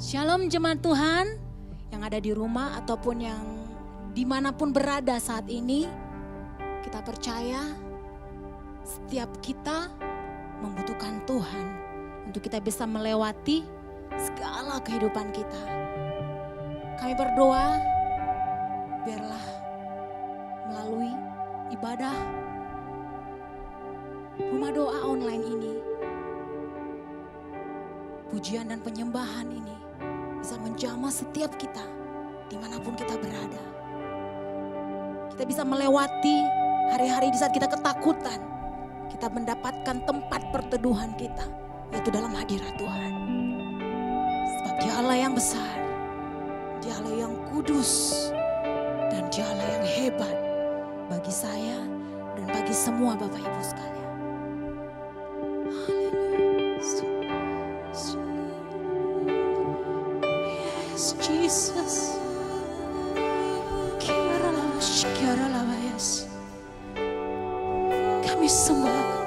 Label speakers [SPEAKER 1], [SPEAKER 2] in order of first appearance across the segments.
[SPEAKER 1] Shalom jemaat Tuhan yang ada di rumah ataupun yang dimanapun berada saat ini. Kita percaya setiap kita membutuhkan Tuhan untuk kita bisa melewati segala kehidupan kita. Kami berdoa biarlah melalui ibadah rumah doa online ini, pujian dan penyembahan ini bisa menjamah setiap kita dimanapun kita berada. Kita bisa melewati hari-hari di saat kita ketakutan. Kita mendapatkan tempat perteduhan kita, yaitu dalam hadirat Tuhan. Sebab Dia Allah yang besar, Dia Allah yang kudus, dan Dia Allah yang hebat bagi saya dan bagi semua Bapak Ibu sekalian. Jesus, kami sembah.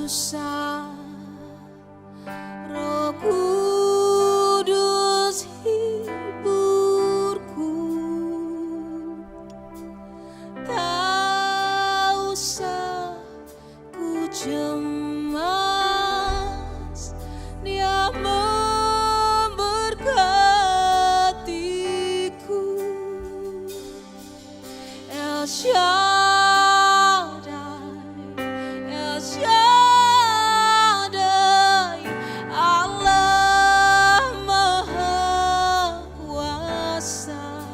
[SPEAKER 1] kuasa, Roh Kudus hiburku. Tak usah ku cemas, Dia memberkatiku. El Shaddai, El Shaddai, Allah Maha Kuasa.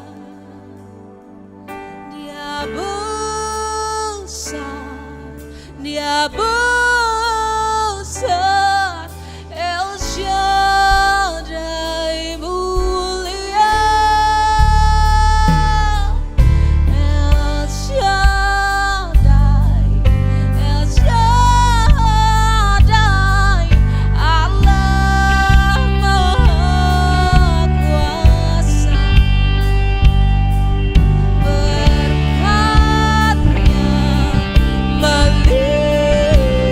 [SPEAKER 1] Dia besar, Dia besar, El Shaddai mulia, El Shaddai, El Shaddai, Allah Maha Kuasa. Berkatnya melimpah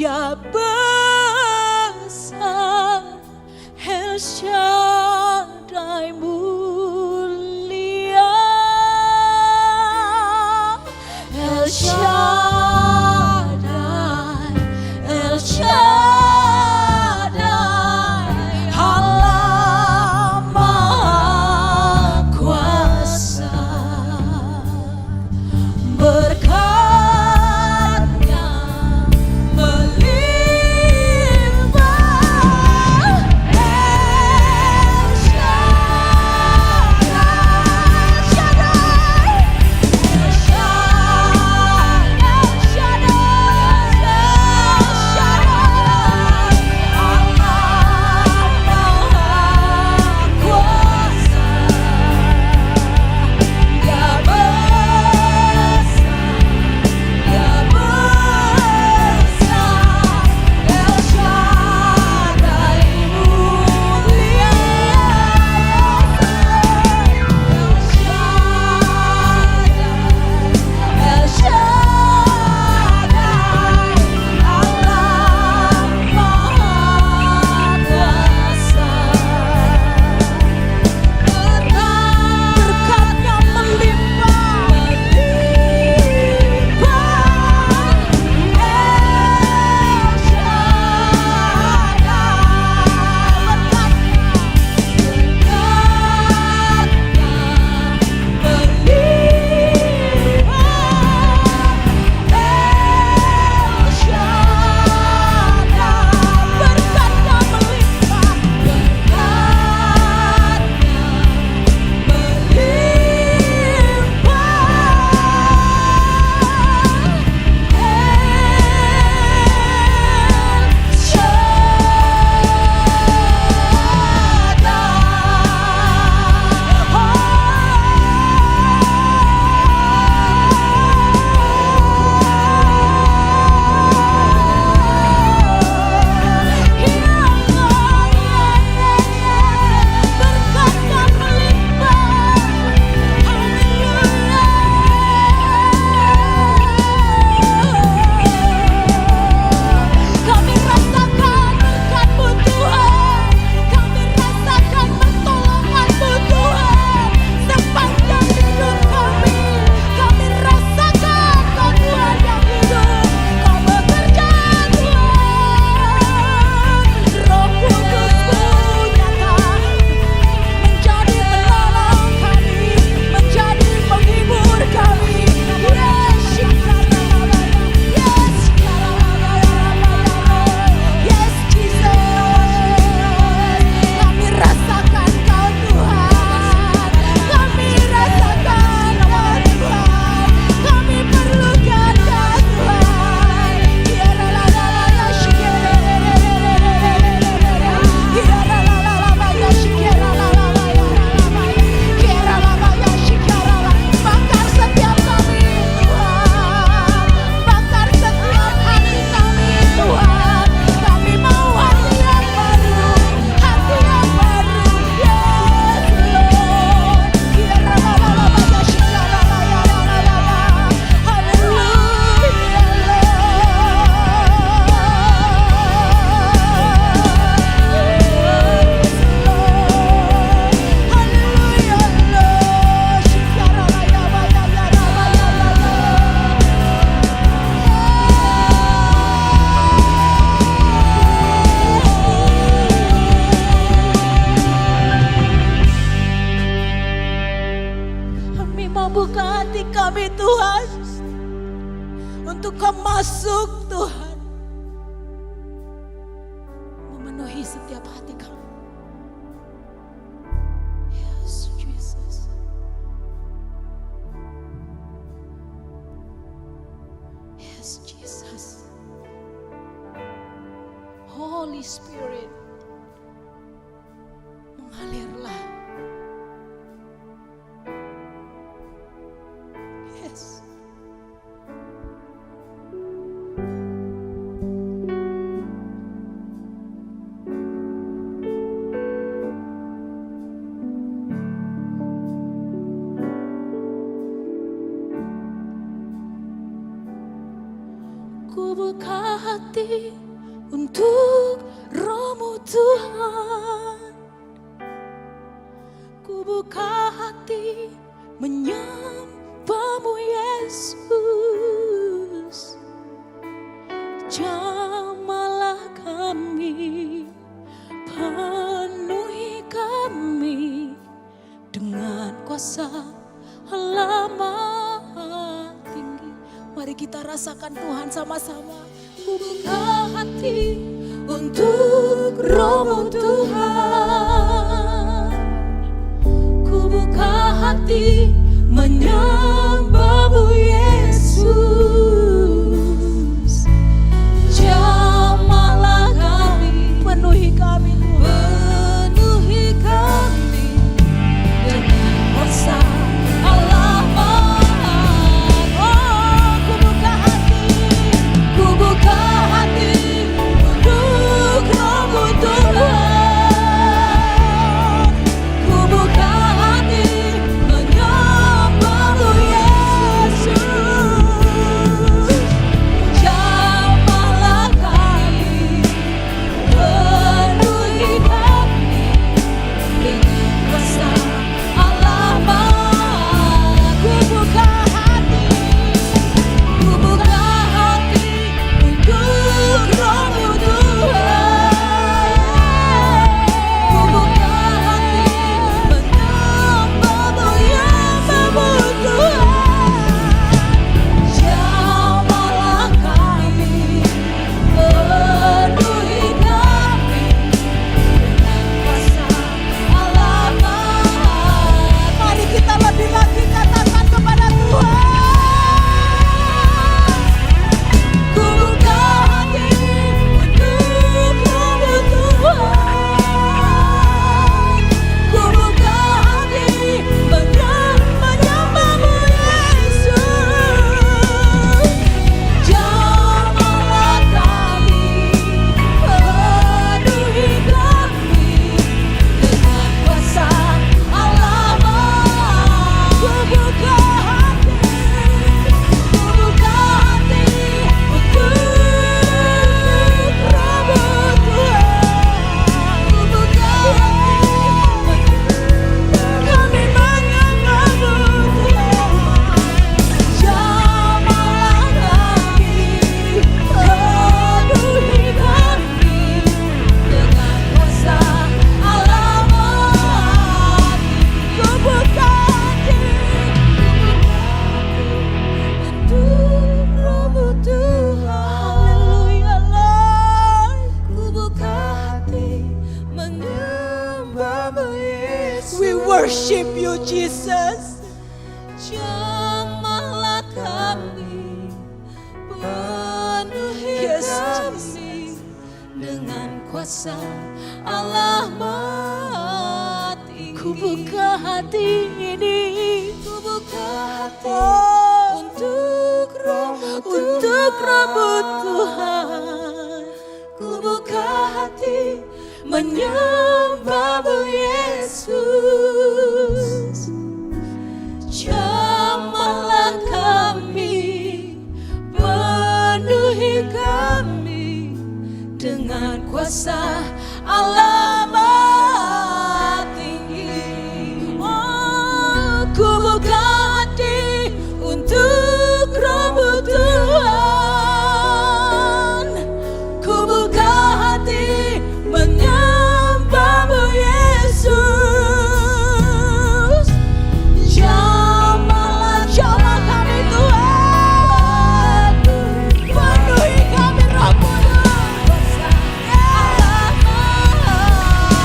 [SPEAKER 1] Ya besar El Shaddai mulia, El Shaddai, El Shaddai, Allah Maha Kuasa. Berkatnya melimpah, El Shaddai, El Shaddai, El Shaddai, El Shaddai, Allah Maha Kuasa. Ya besar, ya besar, El Shaddai mulia, El Shaddai, Allah Maha Kuasa. Berkatnya melimpah, El Kami rasakan berkat-Mu Tuhan, kami rasakan pertolongan-Mu Tuhan, sepanjang hidup kami rasakan Kau Tuhan yang hidup, Kau bekerja Tuhan, Roh Kudus-Mu nyata menjadi penolong kami, menjadi penghibur kami. Yes, Jesus, kami rasakan Kau Tuhan, kami rasakan Kau Tuhan, kami perlukan Kau Tuhan. Bakar setiap kami Tuhan, bakar setiap hati kami Tuhan, kami mau hati yang baru, hati yang baru. Yes Lord, kami mau buka hati kami Tuhan, untuk Kau masuk Tuhan, memenuhi setiap hati kami. Yes Jesus, yes Jesus, Holy Spirit, mengalirlah. Yes. Ku buka hati untuk Roh-Mu Tuhan. Ku buka hati menyembah-Mu Yesus. Jamahlah kami, penuhi kami dengan kuasa Allah Maha Tinggi. Mari kita rasakan Tuhan sama-sama. Ku buka hati untuk Roh-Mu Tuhan. Ku buka hati menyembah-Mu Yesus. Jamahlah kami, penuhi kami, penuhi kami dengan kuasa Allah Maha. Oh, ku buka hati untuk Roh-Mu Tuhan. Ku buka hati menyembah-Mu Yesus. Jamahlah kami, penuhi kami dengan kuasa Allah Maha. Ku buka hati untuk Roh-Mu Tuhan. Ku buka hati menyembah-Mu Tuhan. Jamahlah kami, penuhi kami dengan kuasa Allah Maha. Mari kita lebih lagi katakan kepada Tuhan. Ku buka hati untuk Roh-Mu Tuhan. Ku buka hati menyembah-Mu Yesus. Jamahlah kami, penuhi kami dengan kuasa Allah Maha. Ku buka hati untuk Roh-Mu Tuhan. Ku buka kami menyembah-Mu Tuhan. Jamahlah kami, penuhi kami dengan kuasa Allah Maha. Ku buka hati untuk Roh-Mu Tuhan. Haleluya Lord. Ku buka hati menyembah-Mu Yesus. We worship you Jesus. Jamahlah kami, penuhi kami dengan kuasa Allah Maha Tinggi. Ku buka hati ini, ku buka hati untuk Roh-Mu Tuhan. Ku buka hati menyembah-Mu Yesus. Jamahlah kami, penuhi kami dengan kuasa Allah Maha Tinggi. Oh, ku buka hati untuk Roh-Mu Tuhan. Ku buka hati menyembah-Mu Yesus. Jamah kami Tuhan, penuhi kami Roh-Mu Tuhan. Allah Maha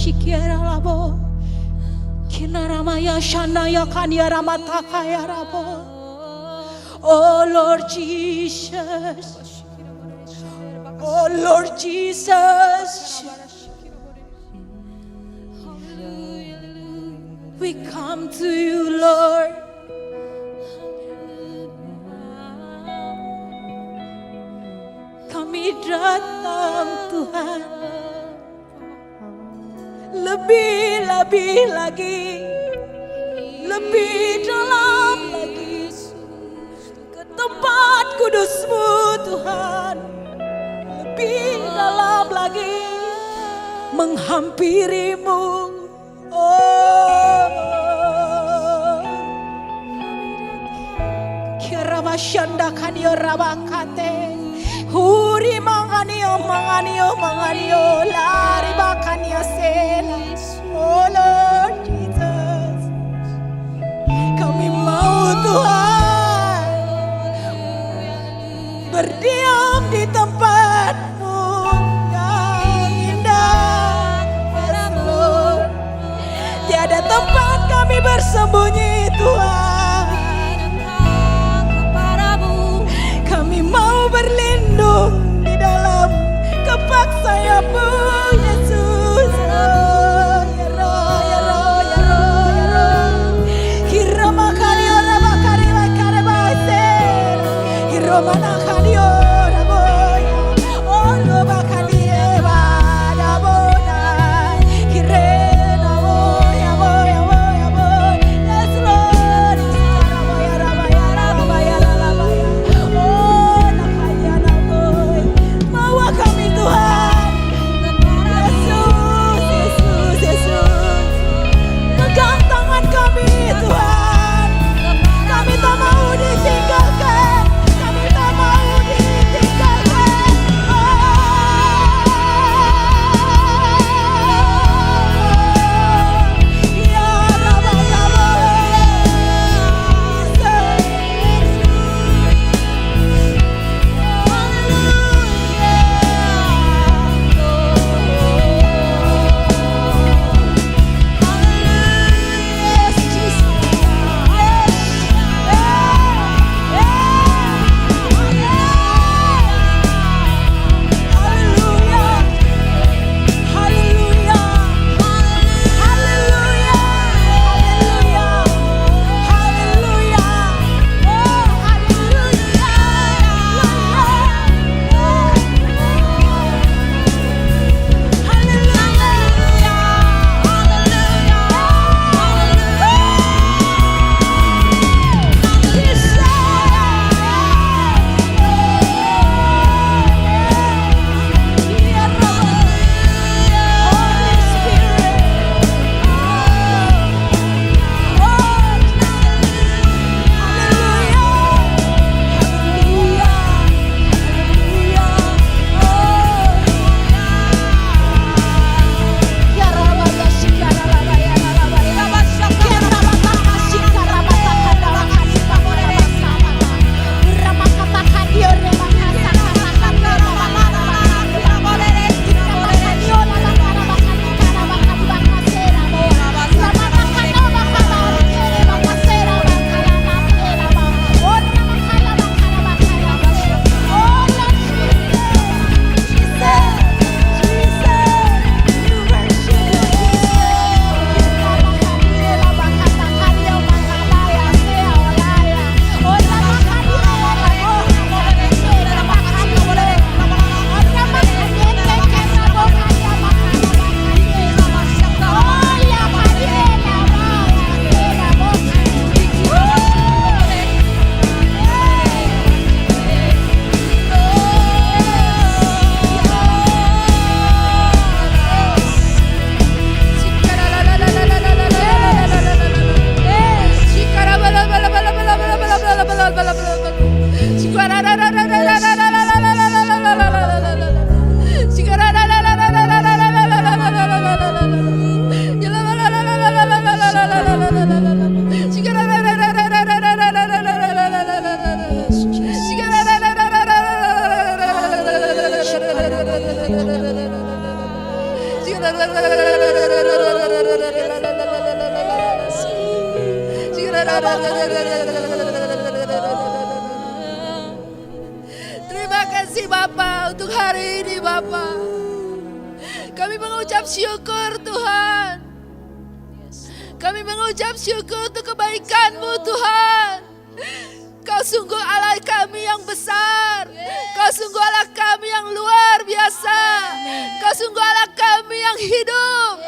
[SPEAKER 1] shikiara labo. Kinaramaya shanaya kanya ramataka rabo. Oh Lord Jesus. Oh Lord Jesus. We come to you, Lord. Kami datang Tuhan, lebih lagi, lebih dalam lagi ke tempat kudus-Mu Tuhan, lebih dalam lagi menghampiri-Mu. Oh, Kirabashanda kanyo rabakate. Huri manganio lari bakania sela. Oh Lord Jesus, kami mau Tuhan berdiam di tempat-Mu yang indah. Yes Lord, tiada tempat kami bersembunyi Tuhan. Kami mau berlindung di dalam kepak sayap-Mu, Yesus. Ya Roh, ya Roh, ya Roh, ya Roh. Hirama kanyo rama karila karebase. Hirama na kanyo raboya. Oh roba kanieba dabona. Hirena boya boya boya boya. Yes Lord. Raboya raboya raboya raboya. Oh nakanya naboy. Mawa kami Tuhan. Yesus, Yesus, Yesus. Pegang tangan kami Tuhan. Kami tak mau ditinggalkan. Kami tak mau ditinggalkan. Ya Rabbi, ya
[SPEAKER 2] Terima kasih Bapa untuk hari ini Bapa. Kami mengucap syukur Tuhan. Kami mengucap syukur untuk kebaikan-Mu Tuhan. Kau sungguh Allah kami yang besar. Kau sungguh Allah kami yang luar biasa. Kau sungguh Allah kami yang hidup.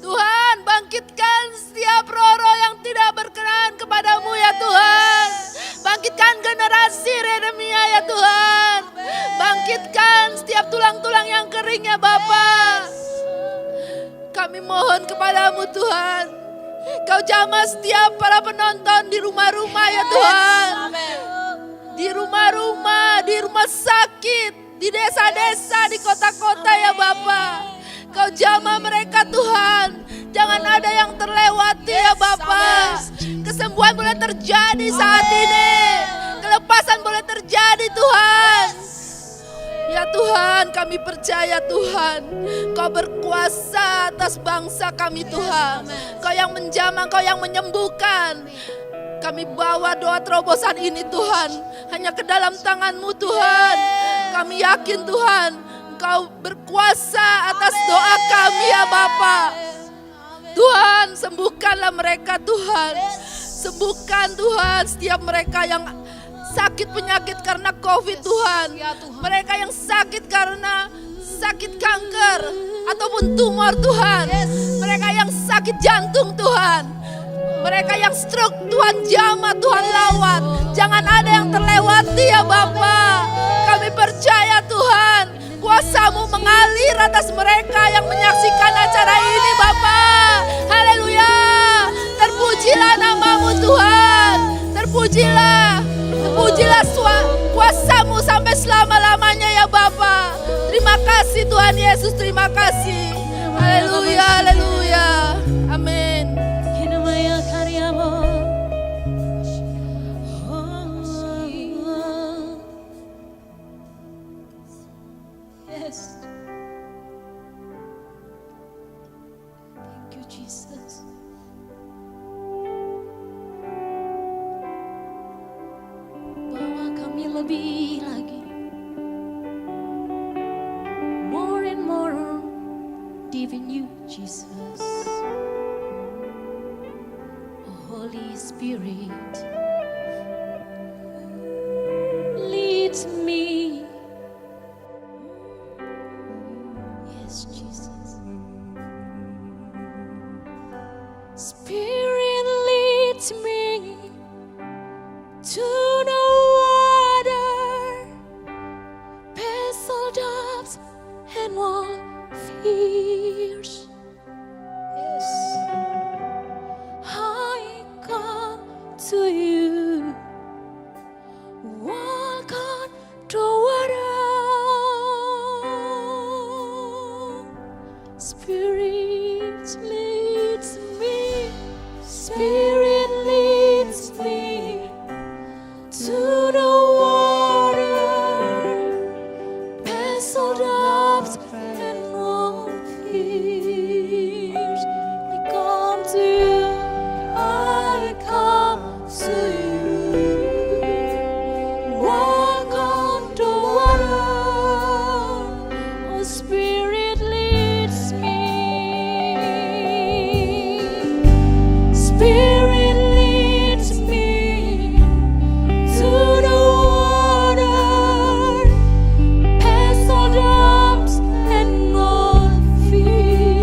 [SPEAKER 2] Tuhan, bangkitkan setiap roh-roh yang tidak berkenan kepadamu ya Tuhan. Bangkitkan generasi Yeremia ya Tuhan. Bangkitkan setiap tulang-tulang yang kering ya Bapa. Kami mohon kepadamu Tuhan. Kau jamah setiap para penonton di rumah-rumah ya Tuhan. Di rumah-rumah, di rumah sakit, di desa-desa, di kota-kota ya Bapa. Kau jamah mereka Tuhan. Jangan ada yang terlewati ya Bapa. Kesembuhan boleh terjadi saat ini. Kelepasan boleh terjadi Tuhan. Ya Tuhan, kami percaya Tuhan, Kau berkuasa atas bangsa kami Tuhan. Kau yang menjamah, Kau yang menyembuhkan. Kami bawa doa terobosan ini Tuhan hanya ke dalam tangan-Mu Tuhan. Kami yakin Tuhan, Kau berkuasa atas doa kami ya Bapa. Tuhan, sembuhkanlah mereka Tuhan. Sembuhkan Tuhan setiap mereka yang sakit penyakit karena COVID Tuhan. Mereka yang sakit karena sakit kanker ataupun tumor Tuhan. Mereka yang sakit jantung Tuhan. Mereka yang stroke Tuhan jamah, Tuhan lawat. Jangan ada yang terlewati ya Bapa. Kami percaya Tuhan, kuasa-Mu mengalir atas mereka yang menyaksikan acara ini Bapa. Haleluya. Terpujilah nama-Mu Tuhan. Terpujilah. Terpujilah kuasa-Mu sampai selama-lamanya ya Bapa. Terima kasih Tuhan Yesus, terima kasih. Haleluya, haleluya. Amin.
[SPEAKER 1] Yes. Thank you Jesus. Bawa kami lebih lagi. More and more deep in you Jesus. Oh, Holy Spirit, lead me. Yes, Jesus. Spirit leads me to the water, pestle doves and wild fears. Yes, I come to you, walk on the water. Spirit leads me, Spirit leads me to the water, pestle doves and wild fears. I come to you, I come to you, walk on the water. Oh, Spirit leads me. Spirit leads me to the water, pestle drops and gold feet.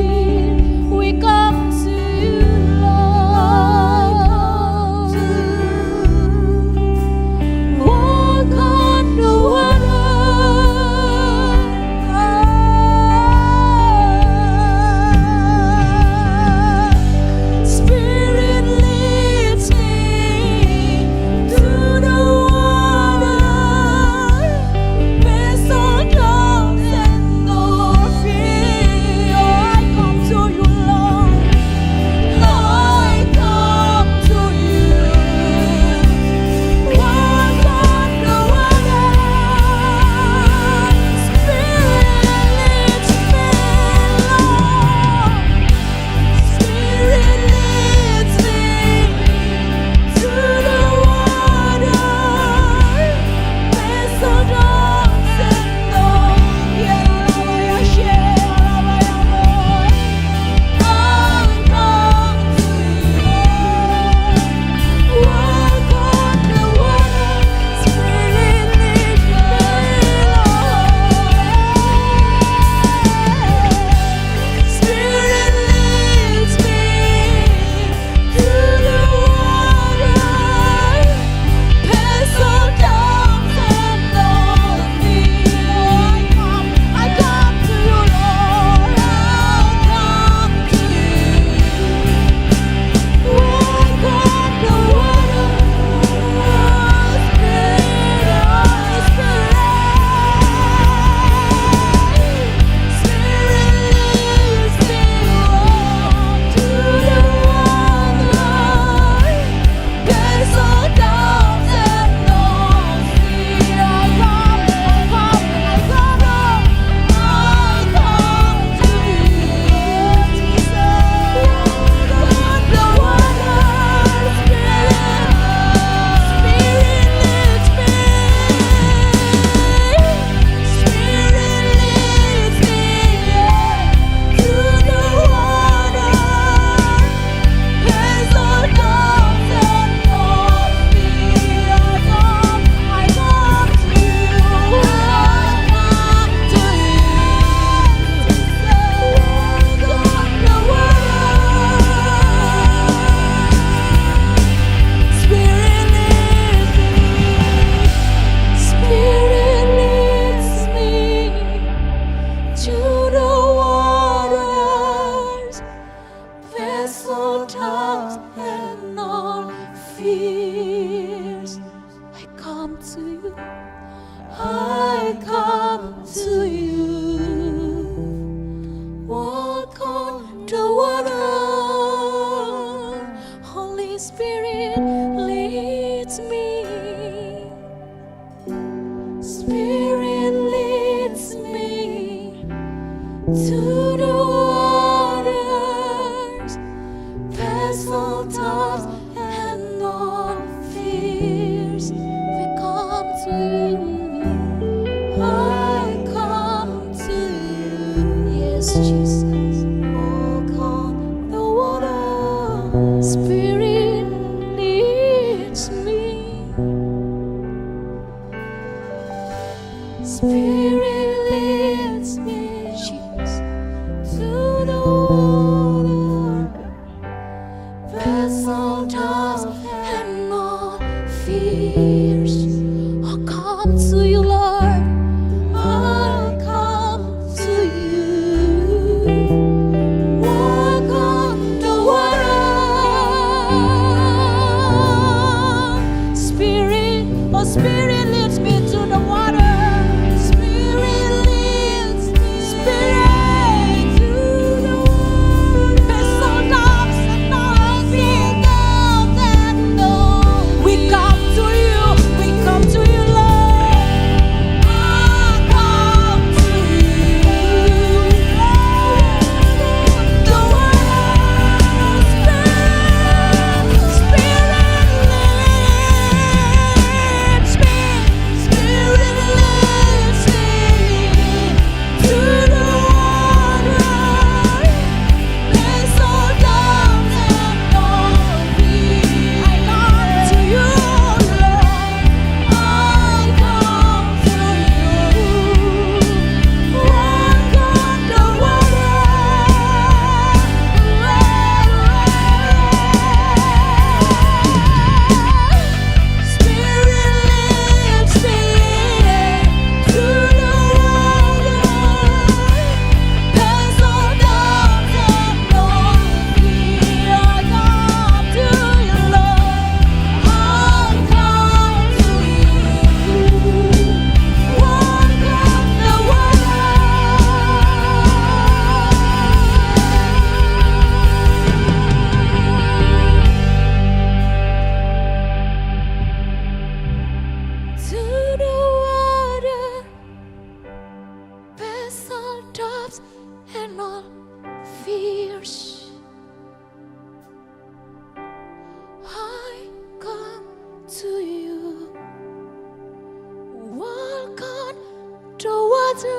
[SPEAKER 1] Thank you,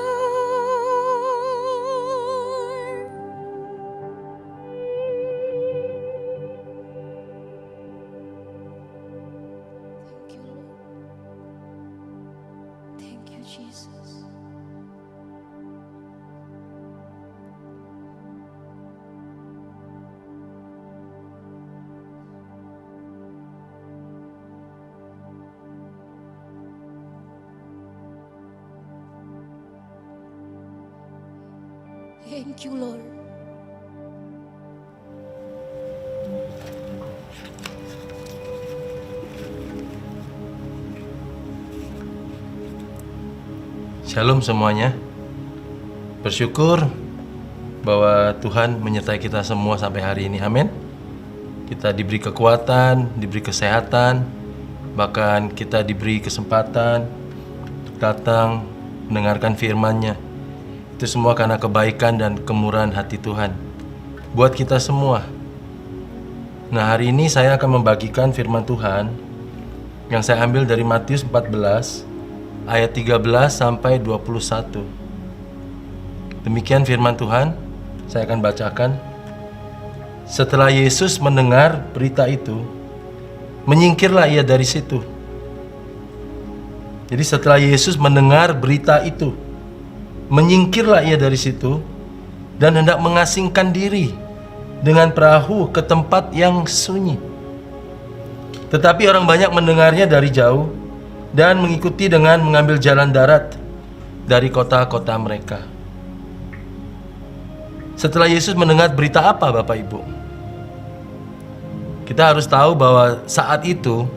[SPEAKER 1] Lord. Thank you, Jesus. Thank you, Lord.
[SPEAKER 3] Shalom semuanya. Bersyukur bahwa Tuhan menyertai kita semua sampai hari ini. Amin. Kita diberi kekuatan, diberi kesehatan, bahkan kita diberi kesempatan untuk datang mendengarkan firman-Nya. Itu semua karena kebaikan dan kemurahan hati Tuhan buat kita semua. Nah, hari ini saya akan membagikan firman Tuhan yang saya ambil dari Matius 14 ayat 13 sampai 21. Demikian firman Tuhan, saya akan bacakan. Setelah Yesus mendengar berita itu, menyingkirlah ia dari situ. Jadi setelah Yesus mendengar berita itu, menyingkirlah ia dari situ dan hendak mengasingkan diri dengan perahu ke tempat yang sunyi. Tetapi orang banyak mendengarnya dari jauh dan mengikuti dengan mengambil jalan darat dari kota-kota mereka. Setelah Yesus mendengar berita apa, Bapak Ibu? Kita harus tahu bahwa saat itu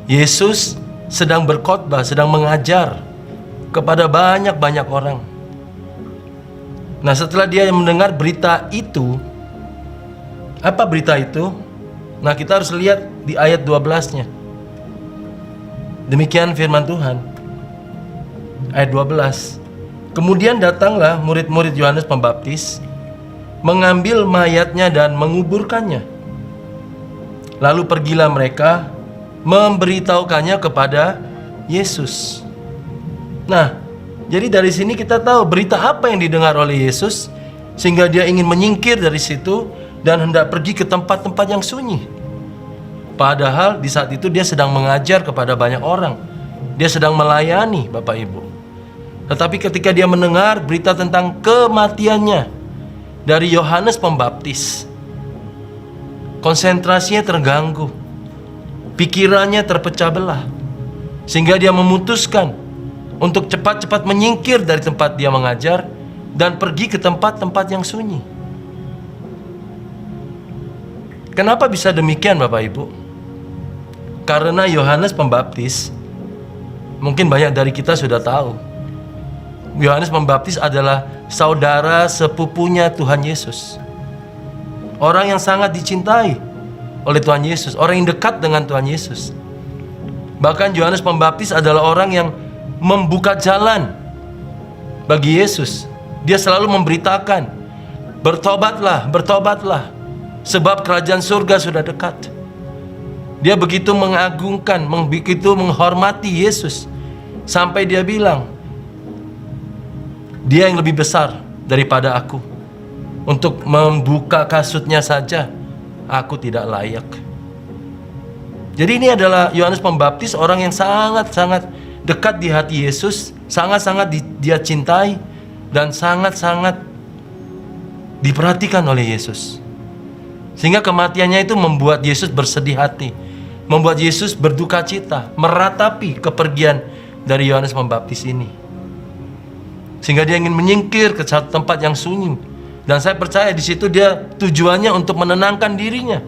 [SPEAKER 3] Yesus sedang berkhotbah, sedang mengajar kepada banyak orang. Nah, setelah dia mendengar berita itu, apa berita itu? Nah, kita harus lihat di ayat 12-nya. Demikian firman Tuhan. Ayat 12. Kemudian datanglah murid-murid Yohanes Pembaptis, mengambil mayatnya dan menguburkannya. Lalu pergilah mereka memberitahukannya kepada Yesus. Nah, jadi dari sini kita tahu berita apa yang didengar oleh Yesus sehingga dia ingin menyingkir dari situ dan hendak pergi ke tempat-tempat yang sunyi. Padahal di saat itu dia sedang mengajar kepada banyak orang. Dia sedang melayani, Bapak Ibu. Tetapi ketika dia mendengar berita tentang kematiannya dari Yohanes Pembaptis, konsentrasinya terganggu, pikirannya terpecah belah, sehingga dia memutuskan untuk cepat-cepat menyingkir dari tempat dia mengajar dan pergi ke tempat-tempat yang sunyi. Kenapa bisa demikian, Bapak Ibu? Karena Yohanes Pembaptis, mungkin banyak dari kita sudah tahu, Yohanes Pembaptis adalah saudara sepupunya Tuhan Yesus. Orang yang sangat dicintai oleh Tuhan Yesus, orang yang dekat dengan Tuhan Yesus. Bahkan Yohanes Pembaptis adalah orang yang membuka jalan bagi Yesus. Dia selalu memberitakan, bertobatlah, bertobatlah, sebab kerajaan surga sudah dekat. Dia begitu mengagungkan, begitu menghormati Yesus, sampai dia bilang, dia yang lebih besar daripada aku. Untuk membuka kasutnya saja, aku tidak layak. Jadi ini adalah Yohanes Pembaptis, orang yang sangat-sangat dekat di hati Yesus, sangat-sangat dia cintai, dan sangat-sangat diperhatikan oleh Yesus. Sehingga kematiannya itu membuat Yesus bersedih hati, membuat Yesus berduka cita, meratapi kepergian dari Yohanes Pembaptis ini. Sehingga dia ingin menyingkir ke satu tempat yang sunyi. Dan saya percaya di situ dia tujuannya untuk menenangkan dirinya,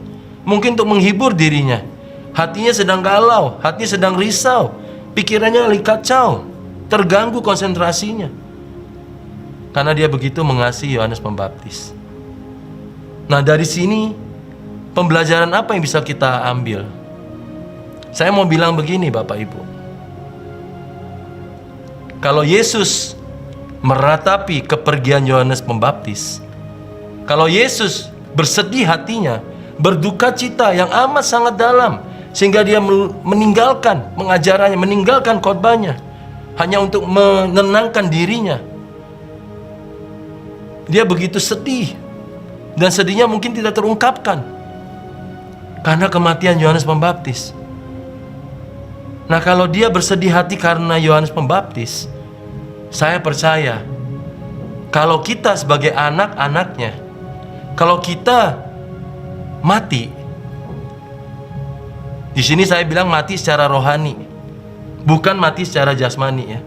[SPEAKER 3] mungkin untuk menghibur dirinya. Hatinya sedang galau, hatinya sedang risau, pikirannya lagi kacau, terganggu konsentrasinya. Karena dia begitu mengasihi Yohanes Pembaptis. Nah, dari sini pembelajaran apa yang bisa kita ambil? Saya mau bilang begini, Bapak Ibu. Kalau Yesus meratapi kepergian Yohanes Pembaptis, kalau Yesus bersedih hatinya, berduka cita yang amat sangat dalam, sehingga dia meninggalkan pengajarannya, meninggalkan khotbahnya, hanya untuk menenangkan dirinya. Dia begitu sedih, dan sedihnya mungkin tidak terungkapkan karena kematian Yohanes Pembaptis. Nah, kalau dia bersedih hati karena Yohanes Pembaptis, saya percaya kalau kita sebagai anak-anaknya, kalau kita mati, di sini saya bilang mati secara rohani, bukan mati secara jasmani ya.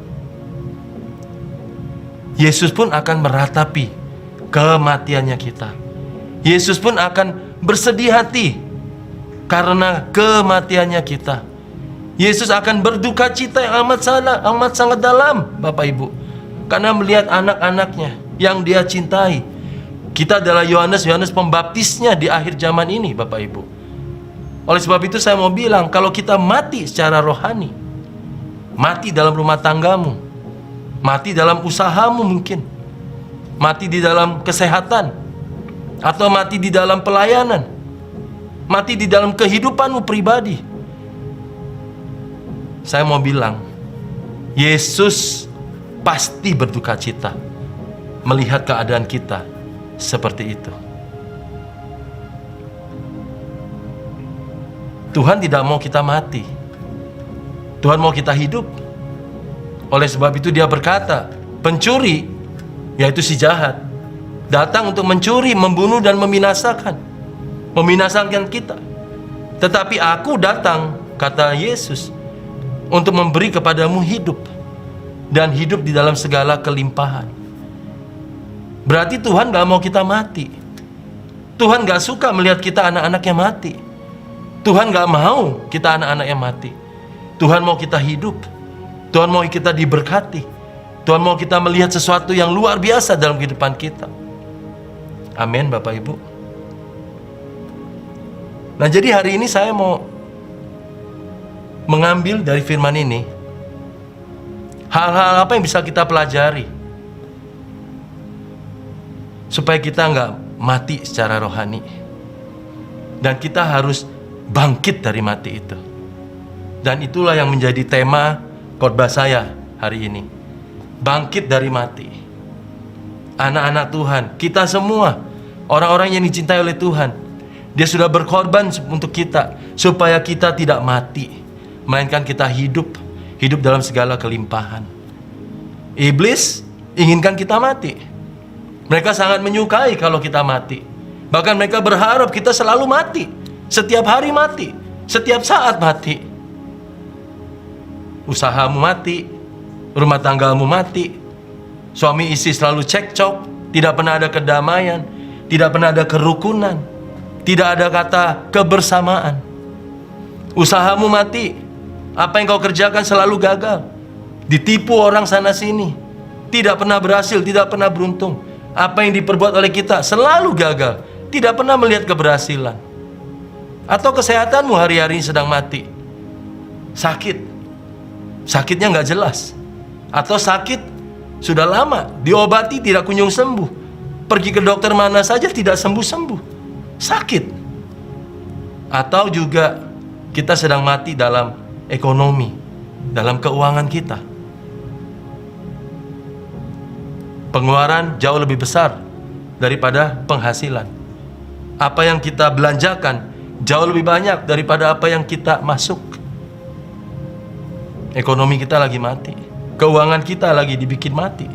[SPEAKER 3] Yesus pun akan meratapi kematiannya kita. Yesus pun akan bersedih hati karena kematiannya kita. Yesus akan berduka cita yang amat sangat dalam, Bapak Ibu, karena melihat anak-anaknya yang dia cintai. Kita adalah Yohanes Pembaptisnya di akhir zaman ini, Bapak Ibu. Oleh sebab itu saya mau bilang, kalau kita mati secara rohani, mati dalam rumah tanggamu, mati dalam usahamu mungkin, mati di dalam kesehatan, atau mati di dalam pelayanan, mati di dalam kehidupanmu pribadi, saya mau bilang, Yesus pasti berduka cita melihat keadaan kita seperti itu. Tuhan tidak mau kita mati. Tuhan mau kita hidup. Oleh sebab itu dia berkata, pencuri, yaitu si jahat, datang untuk mencuri, membunuh, dan membinasakan kita. Tetapi aku datang, kata Yesus, untuk memberi kepadamu hidup, dan hidup di dalam segala kelimpahan. Berarti Tuhan gak mau kita mati. Tuhan gak suka melihat kita anak-anaknya mati. Tuhan gak mau kita anak-anaknya mati. Tuhan mau kita hidup. Tuhan mau kita diberkati. Tuhan mau kita melihat sesuatu yang luar biasa dalam kehidupan kita. Amin, Bapak Ibu. Nah, jadi hari ini saya mau mengambil dari firman ini hal-hal apa yang bisa kita pelajari supaya kita nggak mati secara rohani, dan kita harus bangkit dari mati itu. Dan itulah yang menjadi tema khotbah saya hari ini, bangkit dari mati. Anak-anak Tuhan, kita semua orang-orang yang dicintai oleh Tuhan, dia sudah berkorban untuk kita supaya kita tidak mati, melainkan kita hidup dalam segala kelimpahan. Iblis inginkan kita mati. Mereka sangat menyukai kalau kita mati. Bahkan mereka berharap kita selalu mati. Setiap hari mati. Setiap saat mati. Usahamu mati. Rumah tanggamu mati. Suami istri selalu cekcok. Tidak pernah ada kedamaian. Tidak pernah ada kerukunan. Tidak ada kata kebersamaan. Usahamu mati. Apa yang kau kerjakan selalu gagal. Ditipu orang sana sini. Tidak pernah berhasil, tidak pernah beruntung. Apa yang diperbuat oleh kita selalu gagal. Tidak pernah melihat keberhasilan. Atau kesehatanmu hari-hari ini sedang mati. Sakit. Sakitnya nggak jelas. Atau sakit sudah lama, diobati tidak kunjung sembuh. Pergi ke dokter mana saja tidak sembuh-sembuh. Sakit. Atau juga kita sedang mati dalam ekonomi, dalam keuangan kita. Pengeluaran jauh lebih besar daripada penghasilan. Apa yang kita belanjakan jauh lebih banyak daripada apa yang kita masuk. Ekonomi kita lagi mati. Keuangan kita lagi dibikin mati.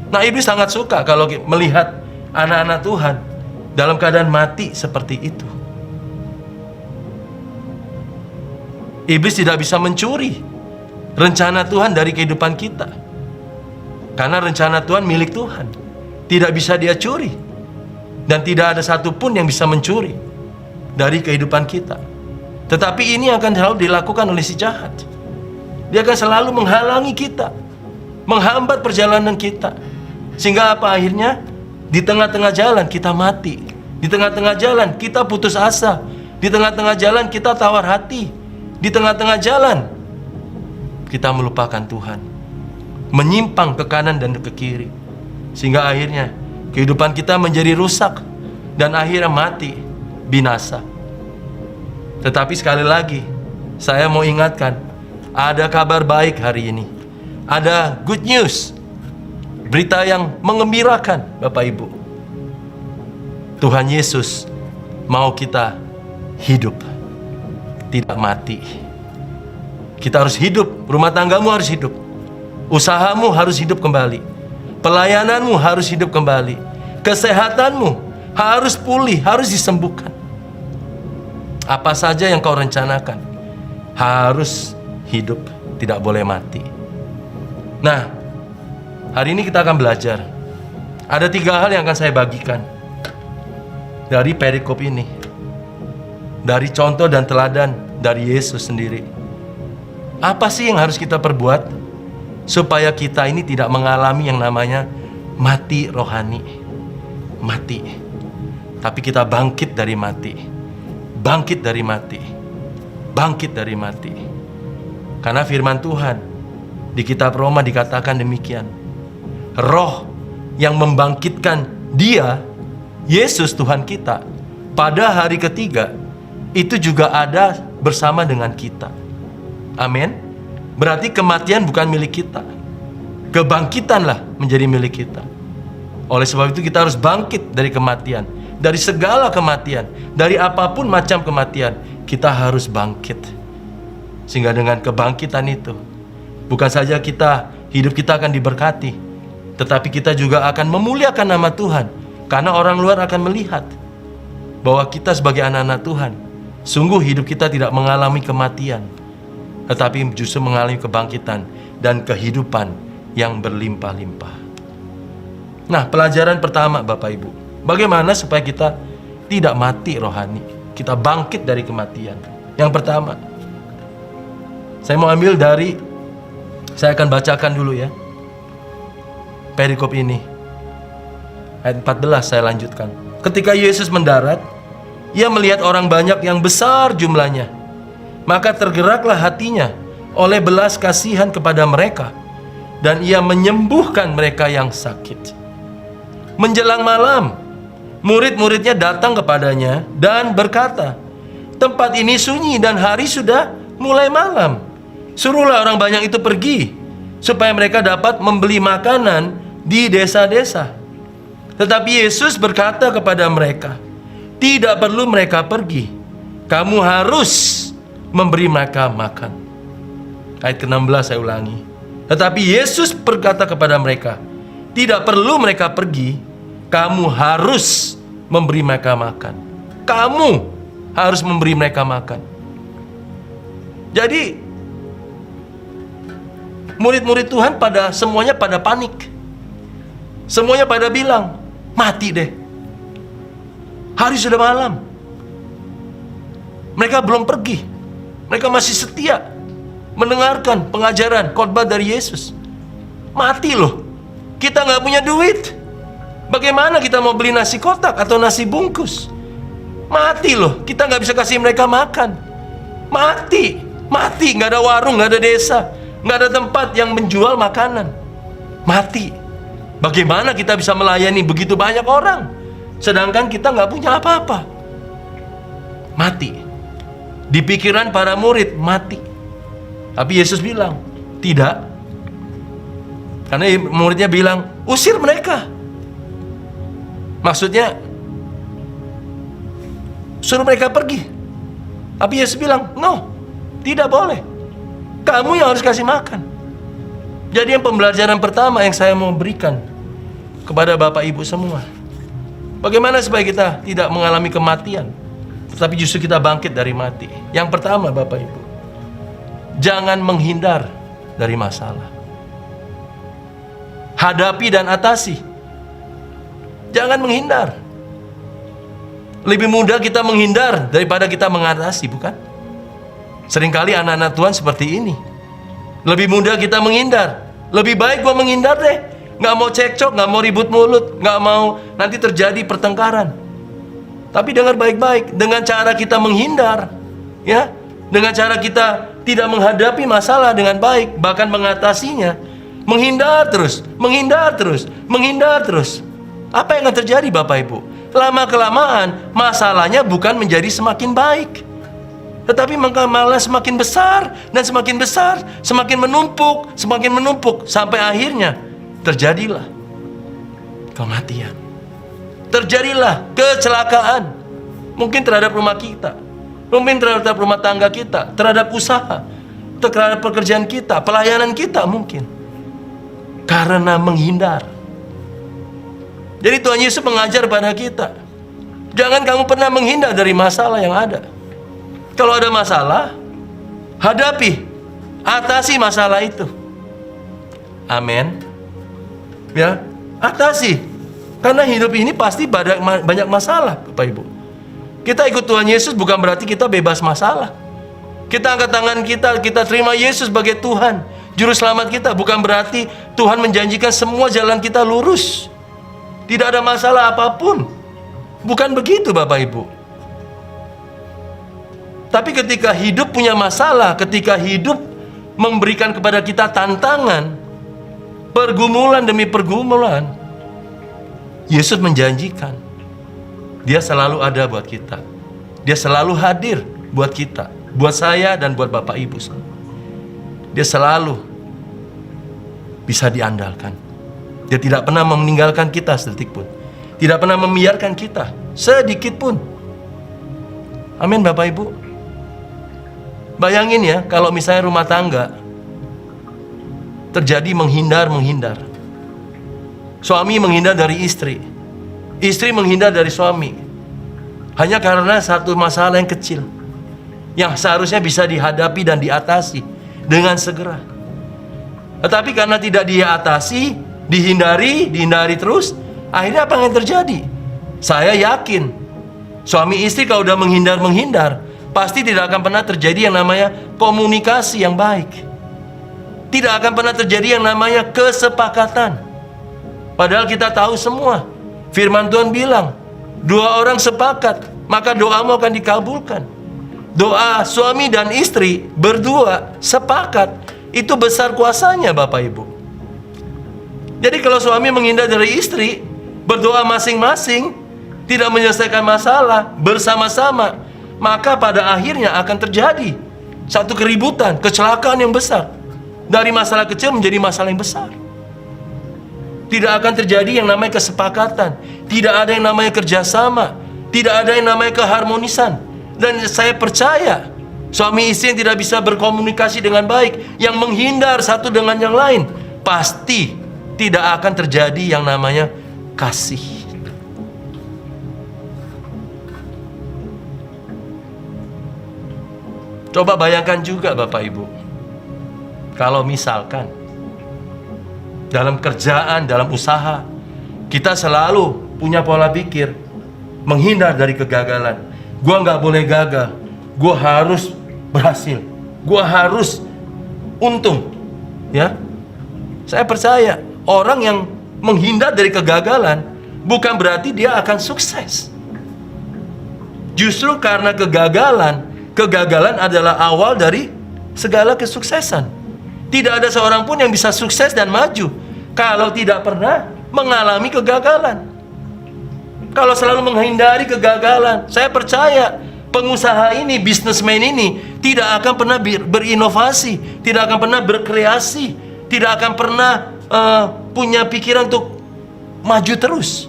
[SPEAKER 3] Nah, iblis sangat suka kalau melihat anak-anak Tuhan dalam keadaan mati seperti itu. Iblis tidak bisa mencuri rencana Tuhan dari kehidupan kita. Karena rencana Tuhan milik Tuhan. Tidak bisa dia curi. Dan tidak ada satupun yang bisa mencuri dari kehidupan kita. Tetapi ini akan selalu dilakukan oleh si jahat. Dia akan selalu menghalangi kita, menghambat perjalanan kita. Sehingga apa akhirnya? Di tengah-tengah jalan kita mati. Di tengah-tengah jalan kita putus asa. Di tengah-tengah jalan kita tawar hati. Di tengah-tengah jalan kita melupakan Tuhan, menyimpang ke kanan dan ke kiri, sehingga akhirnya kehidupan kita menjadi rusak dan akhirnya mati, binasa. Tetapi sekali lagi saya mau ingatkan, ada kabar baik hari ini. ada good news. Berita yang mengembirakan, Bapak Ibu. Tuhan Yesus mau kita hidup, tidak mati. Kita harus hidup, rumah tanggamu harus hidup. Usahamu harus hidup kembali. Pelayananmu harus hidup kembali. Kesehatanmu harus pulih, harus disembuhkan. Apa saja yang kau rencanakan harus hidup, tidak boleh mati. Nah, hari ini kita akan belajar. Ada 3 hal yang akan saya bagikan dari perikop ini, dari contoh dan teladan dari Yesus sendiri. Apa sih yang harus kita perbuat supaya kita ini tidak mengalami yang namanya mati rohani? Mati. Tapi kita bangkit dari mati. Bangkit dari mati. Bangkit dari mati. Karena firman Tuhan di kitab Roma dikatakan demikian. Roh yang membangkitkan Dia, Yesus Tuhan kita, pada hari ketiga itu juga ada bersama dengan kita. Amin. Berarti kematian bukan milik kita. Kebangkitanlah menjadi milik kita. Oleh sebab itu kita harus bangkit dari kematian. Dari segala kematian, dari apapun macam kematian, kita harus bangkit. Sehingga dengan kebangkitan itu, bukan saja hidup kita akan diberkati, tetapi kita juga akan memuliakan nama Tuhan. Karena orang luar akan melihat bahwa kita sebagai anak-anak Tuhan, sungguh hidup kita tidak mengalami kematian, tetapi justru mengalami kebangkitan dan kehidupan yang berlimpah-limpah. Nah, pelajaran pertama Bapak Ibu, bagaimana supaya kita tidak mati rohani, kita bangkit dari kematian. Yang pertama, saya mau ambil saya akan bacakan dulu ya perikop ini. Ayat 14 saya lanjutkan. Ketika Yesus mendarat, Ia melihat orang banyak yang besar jumlahnya. Maka tergeraklah hatinya oleh belas kasihan kepada mereka, dan Ia menyembuhkan mereka yang sakit. Menjelang malam, murid-muridnya datang kepadanya dan berkata, "Tempat ini sunyi dan hari sudah mulai malam. Suruhlah orang banyak itu pergi, supaya mereka dapat membeli makanan di desa-desa." Tetapi Yesus berkata kepada mereka, "Tidak perlu mereka pergi. Kamu harus memberi mereka makan." Ayat ke-16 saya ulangi. Tetapi Yesus berkata kepada mereka, "Tidak perlu mereka pergi. Kamu harus memberi mereka makan." Kamu harus memberi mereka makan. Jadi murid-murid Tuhan semuanya pada panik. Semuanya pada bilang, "Mati deh. Hari sudah malam." Mereka belum pergi. Mereka masih setia mendengarkan pengajaran khotbah dari Yesus. Mati loh. Kita nggak punya duit. Bagaimana kita mau beli nasi kotak atau nasi bungkus? Mati loh. Kita nggak bisa kasih mereka makan. Mati. Mati. Nggak ada warung, nggak ada desa, nggak ada tempat yang menjual makanan. Mati. Bagaimana kita bisa melayani begitu banyak orang, sedangkan kita nggak punya apa-apa? Mati. Di pikiran para murid, mati. Tapi Yesus bilang, tidak. Karena muridnya bilang, "Usir mereka." Maksudnya, suruh mereka pergi. Tapi Yesus bilang, "No, tidak boleh. Kamu yang harus kasih makan." Jadi yang pembelajaran pertama yang saya mau berikan kepada Bapak Ibu semua, bagaimana supaya kita tidak mengalami kematian, tetapi justru kita bangkit dari mati. Yang pertama Bapak Ibu, jangan menghindar dari masalah. Hadapi dan atasi. Jangan menghindar. Lebih mudah kita menghindar daripada kita mengatasi, bukan? Seringkali anak-anak Tuhan seperti ini. Lebih mudah kita menghindar. Lebih baik gua menghindar deh. Nggak mau cekcok, nggak mau ribut mulut, nggak mau nanti terjadi pertengkaran. Tapi dengar baik-baik, dengan cara kita menghindar, ya, dengan cara kita tidak menghadapi masalah dengan baik, bahkan mengatasinya, menghindar terus, menghindar terus, menghindar terus. Apa yang akan terjadi Bapak Ibu? Lama-kelamaan masalahnya bukan menjadi semakin baik, Tetapi maka malah semakin besar dan semakin besar, semakin menumpuk, sampai akhirnya terjadilah kematian. Terjadilah kecelakaan. Mungkin terhadap rumah kita, mungkin terhadap rumah tangga kita, terhadap usaha, terhadap pekerjaan kita, pelayanan kita mungkin. Karena menghindar. Jadi Tuhan Yesus mengajar pada kita, jangan kamu pernah menghindar dari masalah yang ada. Kalau ada masalah, hadapi, atasi masalah itu. Amin. Ya, atasi. Karena hidup ini pasti banyak masalah, Bapak Ibu. Kita ikut Tuhan Yesus bukan berarti kita bebas masalah. Kita angkat tangan kita terima Yesus sebagai Tuhan, Juru Selamat kita. Bukan berarti Tuhan menjanjikan semua jalan kita lurus. Tidak ada masalah apapun. Bukan begitu, Bapak Ibu. Tapi ketika hidup punya masalah, ketika hidup memberikan kepada kita tantangan, pergumulan demi pergumulan, Yesus menjanjikan Dia selalu ada buat kita. Dia selalu hadir buat kita, buat saya dan buat Bapak Ibu. Dia selalu bisa diandalkan. Dia tidak pernah meninggalkan kita sedetik pun. Tidak pernah membiarkan kita sedikit pun. Amin, Bapak Ibu. Bayangin ya, kalau misalnya rumah tangga terjadi menghindar. Suami menghindar dari istri, istri menghindar dari suami, hanya karena satu masalah yang kecil, yang seharusnya bisa dihadapi dan diatasi dengan segera. Tetapi karena tidak diatasi, dihindari terus, akhirnya apa yang terjadi? Saya yakin suami istri kalau udah menghindar, pasti tidak akan pernah terjadi yang namanya komunikasi yang baik. Tidak akan pernah terjadi yang namanya kesepakatan. Padahal kita tahu semua, firman Tuhan bilang, 2 orang sepakat, maka doamu akan dikabulkan. Doa suami dan istri berdua sepakat, itu besar kuasanya, Bapak Ibu. Jadi kalau suami menghindar dari istri, berdoa masing-masing, tidak menyelesaikan masalah bersama-sama, maka pada akhirnya akan terjadi satu keributan, kecelakaan yang besar. Dari masalah kecil menjadi masalah yang besar. Tidak akan terjadi yang namanya kesepakatan. Tidak ada yang namanya kerjasama. Tidak ada yang namanya keharmonisan. Dan saya percaya suami istri yang tidak bisa berkomunikasi dengan baik, yang menghindar satu dengan yang lain, pasti tidak akan terjadi yang namanya kasih. Coba bayangkan juga Bapak Ibu, kalau misalkan dalam kerjaan, dalam usaha, kita selalu punya pola pikir menghindar dari kegagalan. Gua nggak boleh gagal, gua harus berhasil, gua harus untung. Ya, saya percaya orang yang menghindar dari kegagalan bukan berarti dia akan sukses. Justru karena kegagalan adalah awal dari segala kesuksesan. Tidak ada seorang pun yang bisa sukses dan maju kalau tidak pernah mengalami kegagalan. Kalau selalu menghindari kegagalan, saya percaya pengusaha ini, businessman ini tidak akan pernah berinovasi, tidak akan pernah berkreasi, tidak akan pernah punya pikiran untuk maju terus.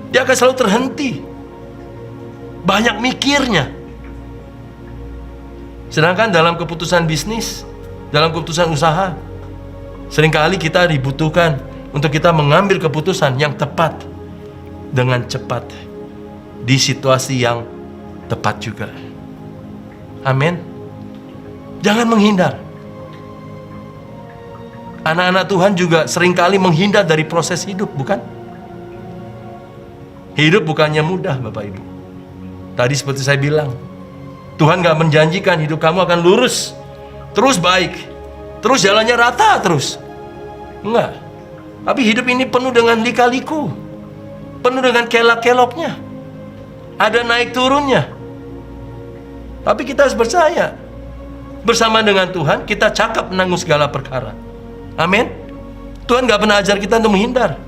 [SPEAKER 3] Dia akan selalu terhenti, banyak mikirnya. Sedangkan dalam keputusan bisnis, dalam keputusan usaha, seringkali kita dibutuhkan untuk kita mengambil keputusan yang tepat dengan cepat di situasi yang tepat juga. Amin. Jangan menghindar. Anak-anak Tuhan juga seringkali menghindar dari proses hidup, bukan? Hidup bukannya mudah, Bapak Ibu. Tadi seperti saya bilang, Tuhan gak menjanjikan hidup kamu akan lurus, terus baik, terus jalannya rata terus. Enggak. Tapi hidup ini penuh dengan lika-liku, penuh dengan kelak-keloknya, ada naik turunnya. Tapi kita harus percaya, bersama dengan Tuhan kita cakap menanggung segala perkara. Amin. Tuhan gak pernah ajar kita untuk menghindar.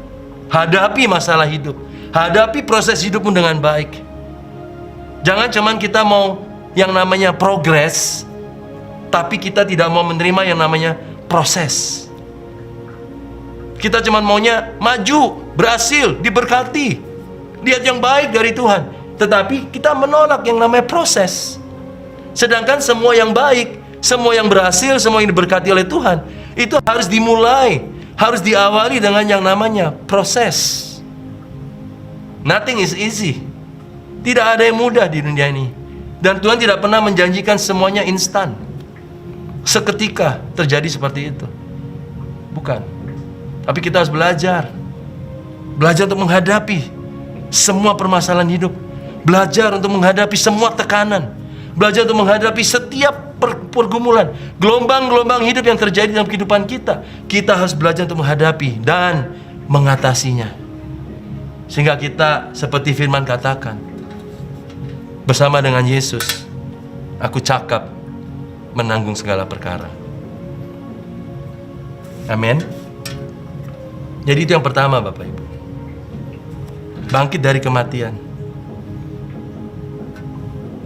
[SPEAKER 3] Hadapi masalah hidup, hadapi proses hidupmu dengan baik. Jangan cuman kita mau yang namanya progres, tapi kita tidak mau menerima yang namanya proses. Kita cuma maunya maju, berhasil, diberkati, lihat yang baik dari Tuhan. Tetapi kita menolak yang namanya proses. Sedangkan semua yang baik, semua yang berhasil, semua yang diberkati oleh Tuhan, itu harus dimulai, harus diawali dengan yang namanya proses. Nothing is easy. Tidak ada yang mudah di dunia ini. Dan Tuhan tidak pernah menjanjikan semuanya instan, seketika terjadi seperti itu. Bukan. Tapi kita harus belajar untuk menghadapi semua permasalahan hidup. Belajar untuk menghadapi semua tekanan. Belajar untuk menghadapi setiap pergumulan, gelombang-gelombang hidup yang terjadi dalam kehidupan kita. Kita harus belajar untuk menghadapi dan mengatasinya. Sehingga kita seperti firman katakan, bersama dengan Yesus, aku cakap menanggung segala perkara. Amin. Jadi itu yang pertama, Bapak Ibu. Bangkit dari kematian.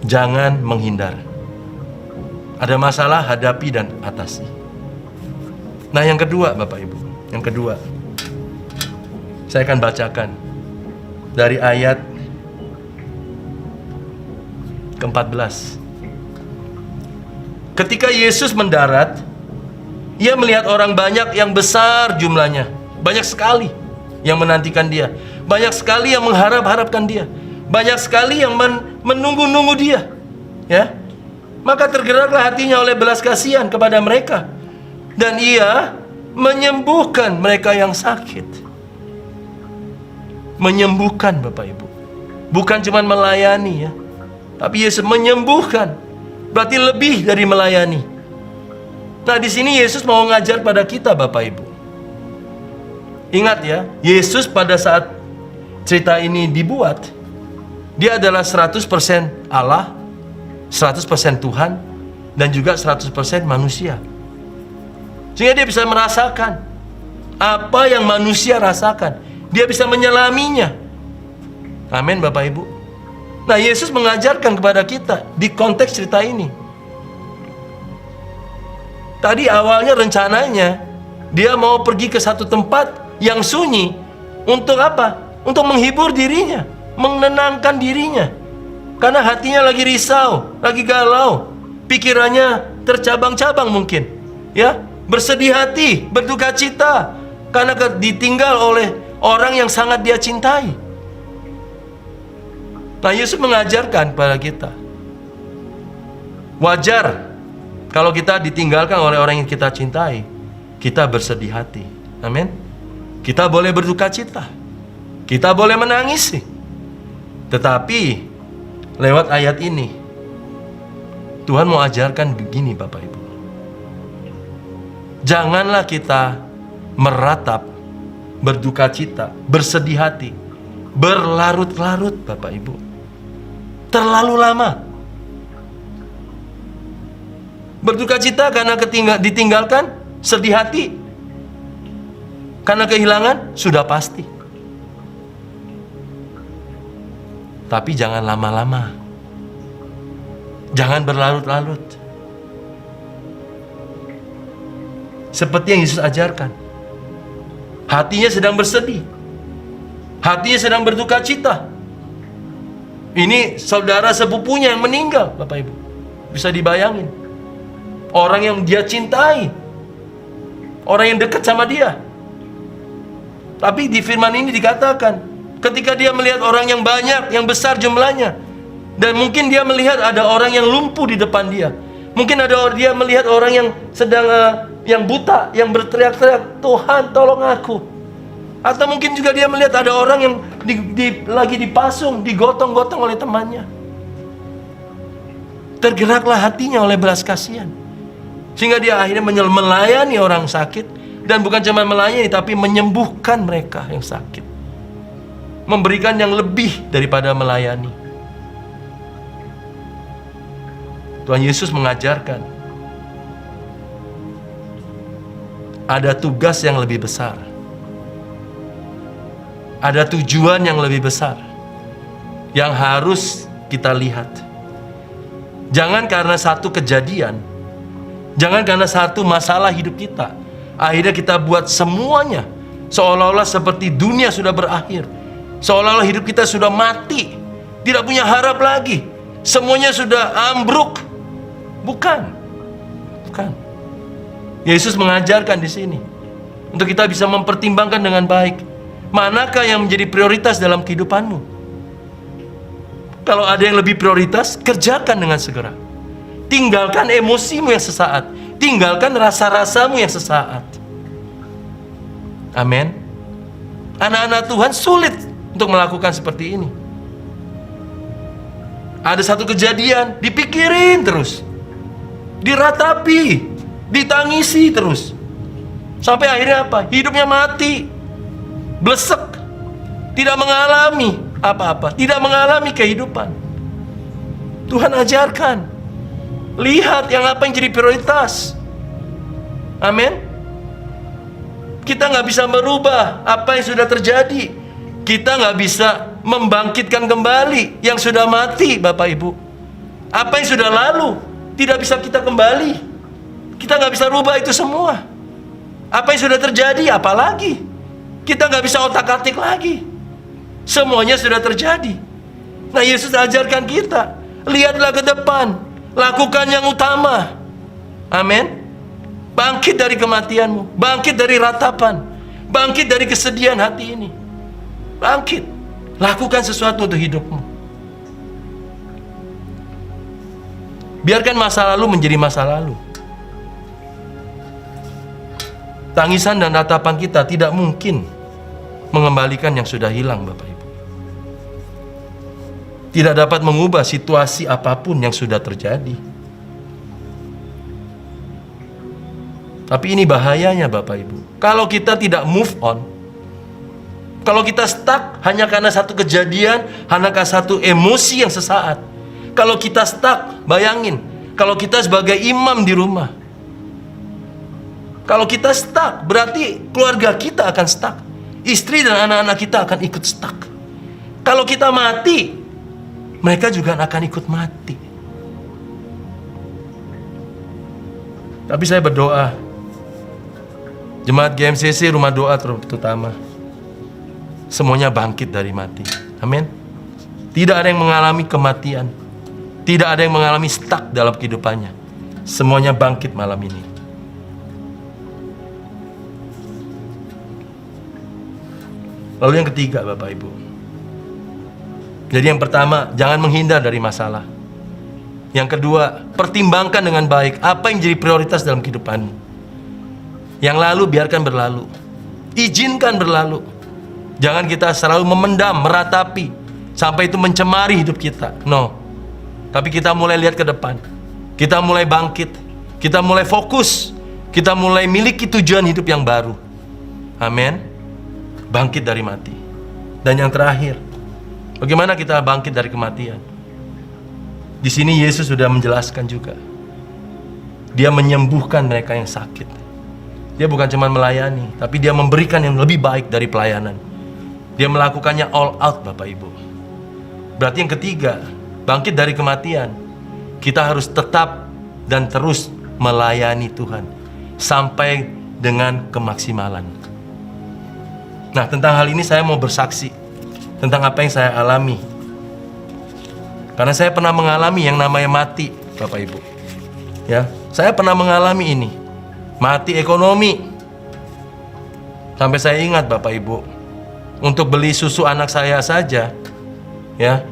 [SPEAKER 3] Jangan menghindar. Ada masalah, hadapi dan atasi. Nah, yang kedua, Bapak Ibu. Yang kedua, saya akan bacakan dari ayat ke-14. Ketika Yesus mendarat, Ia melihat orang banyak yang besar jumlahnya. Banyak sekali yang menantikan Dia. Banyak sekali yang mengharap-harapkan Dia. Banyak sekali yang menunggu-nunggu Dia. Ya. Maka tergeraklah hatinya oleh belas kasihan kepada mereka. Dan Ia menyembuhkan mereka yang sakit. Menyembuhkan, Bapak Ibu. Bukan cuma melayani ya. Tapi Yesus menyembuhkan. Berarti lebih dari melayani. Nah, di sini Yesus mau ngajar pada kita, Bapak Ibu. Ingat ya, Yesus pada saat cerita ini dibuat, Dia adalah 100% Allah, 100% Tuhan, dan juga 100% manusia. Sehingga Dia bisa merasakan apa yang manusia rasakan. Dia bisa menyelaminya. Amin, Bapak Ibu. Nah, Yesus mengajarkan kepada kita di konteks cerita ini. Tadi awalnya rencananya Dia mau pergi ke satu tempat yang sunyi. Untuk apa? Untuk menghibur dirinya, menenangkan dirinya. Karena hatinya lagi risau, lagi galau, pikirannya tercabang-cabang mungkin. Ya, bersedih hati, berduka cita karena ditinggal oleh orang yang sangat Dia cintai. Nah, Yesus mengajarkan pada kita, wajar kalau kita ditinggalkan oleh orang yang kita cintai, kita bersedih hati. Amin. Kita boleh berduka cita, kita boleh menangis. Tetapi lewat ayat ini Tuhan mau ajarkan begini, Bapak Ibu. Janganlah kita meratap, berduka cita, bersedih hati, berlarut-larut, Bapak Ibu. Terlalu lama. Berduka cita karena ditinggalkan, sedih hati karena kehilangan, sudah pasti. Tapi jangan lama-lama. Jangan berlarut-larut. Seperti yang Yesus ajarkan. Hatinya sedang bersedih. Hatinya sedang berduka cita. Ini saudara sepupunya yang meninggal, Bapak Ibu. Bisa dibayangin. Orang yang dia cintai. Orang yang dekat sama dia. Tapi di firman ini dikatakan, ketika dia melihat orang yang banyak, yang besar jumlahnya, dan mungkin dia melihat ada orang yang lumpuh di depan dia. Mungkin dia melihat orang yang sedang yang buta, yang berteriak-teriak, Tuhan tolong aku. Atau mungkin juga dia melihat ada orang yang lagi dipasung, digotong-gotong oleh temannya. Tergeraklah hatinya oleh belas kasihan. Sehingga dia akhirnya melayani orang sakit. Dan bukan cuma melayani, tapi menyembuhkan mereka yang sakit. Memberikan yang lebih daripada melayani. Tuhan Yesus mengajarkan, ada tugas yang lebih besar. Ada tujuan yang lebih besar yang harus kita lihat. Jangan karena satu kejadian, jangan karena satu masalah hidup kita, akhirnya kita buat semuanya seolah-olah seperti dunia sudah berakhir. Seolah-olah hidup kita sudah mati, tidak punya harap lagi. Semuanya sudah ambruk. Bukan. Yesus mengajarkan di sini untuk kita bisa mempertimbangkan dengan baik manakah yang menjadi prioritas dalam kehidupanmu. Kalau ada yang lebih prioritas, kerjakan dengan segera. Tinggalkan emosimu yang sesaat. Tinggalkan rasa-rasamu yang sesaat. Amin. Anak-anak Tuhan sulit untuk melakukan seperti ini. Ada satu kejadian, dipikirin terus, diratapi, ditangisi terus, sampai akhirnya apa? Hidupnya mati, blesek, tidak mengalami apa-apa, tidak mengalami kehidupan. Tuhan ajarkan, lihat yang apa yang jadi prioritas. Amin. Kita nggak bisa merubah apa yang sudah terjadi. Kita nggak bisa membangkitkan kembali yang sudah mati, Bapak Ibu. Apa yang sudah lalu tidak bisa kita kembali. Kita nggak bisa rubah itu semua. Apa yang sudah terjadi, apalagi kita nggak bisa otak-atik lagi. Semuanya sudah terjadi. Nah, Yesus ajarkan kita, lihatlah ke depan, lakukan yang utama. Amin. Bangkit dari kematianmu, bangkit dari ratapan, bangkit dari kesedihan hati ini. Bangkit, lakukan sesuatu untuk hidupmu. Biarkan masa lalu menjadi masa lalu. Tangisan dan ratapan kita tidak mungkin mengembalikan yang sudah hilang, Bapak Ibu. Tidak dapat mengubah situasi apapun yang sudah terjadi. Tapi ini bahayanya, Bapak Ibu. Kalau kita tidak move on, kalau kita stuck hanya karena satu kejadian, hanya karena satu emosi yang sesaat. Kalau kita stuck, bayangin, kalau kita sebagai imam di rumah, kalau kita stuck, berarti keluarga kita akan stuck. Istri dan anak-anak kita akan ikut stuck. Kalau kita mati, mereka juga akan ikut mati. Tapi saya berdoa, jemaat GMCC rumah doa terutama, semuanya bangkit dari mati. Amin. Tidak ada yang mengalami kematian. Tidak ada yang mengalami stuck dalam kehidupannya. Semuanya bangkit malam ini. Lalu yang ketiga, Bapak Ibu. Jadi yang pertama, jangan menghindar dari masalah. Yang kedua, pertimbangkan dengan baik apa yang jadi prioritas dalam kehidupanmu. Yang lalu biarkan berlalu. Izinkan berlalu. Jangan kita selalu memendam, meratapi sampai itu mencemari hidup kita. No. Tapi kita mulai lihat ke depan. Kita mulai bangkit. Kita mulai fokus. Kita mulai miliki tujuan hidup yang baru. Amin. Bangkit dari mati. Dan yang terakhir, bagaimana kita bangkit dari kematian? Di sini Yesus sudah menjelaskan juga. Dia menyembuhkan mereka yang sakit. Dia bukan cuma melayani, tapi dia memberikan yang lebih baik dari pelayanan. Dia melakukannya all out, Bapak Ibu. Berarti yang ketiga, bangkit dari kematian, kita harus tetap dan terus melayani Tuhan sampai dengan kemaksimalan. Nah, tentang hal ini saya mau bersaksi tentang apa yang saya alami. Karena saya pernah mengalami yang namanya mati, Bapak Ibu. Ya, saya pernah mengalami ini. Mati ekonomi. Sampai saya ingat, Bapak Ibu, untuk beli susu anak saya saja, ya,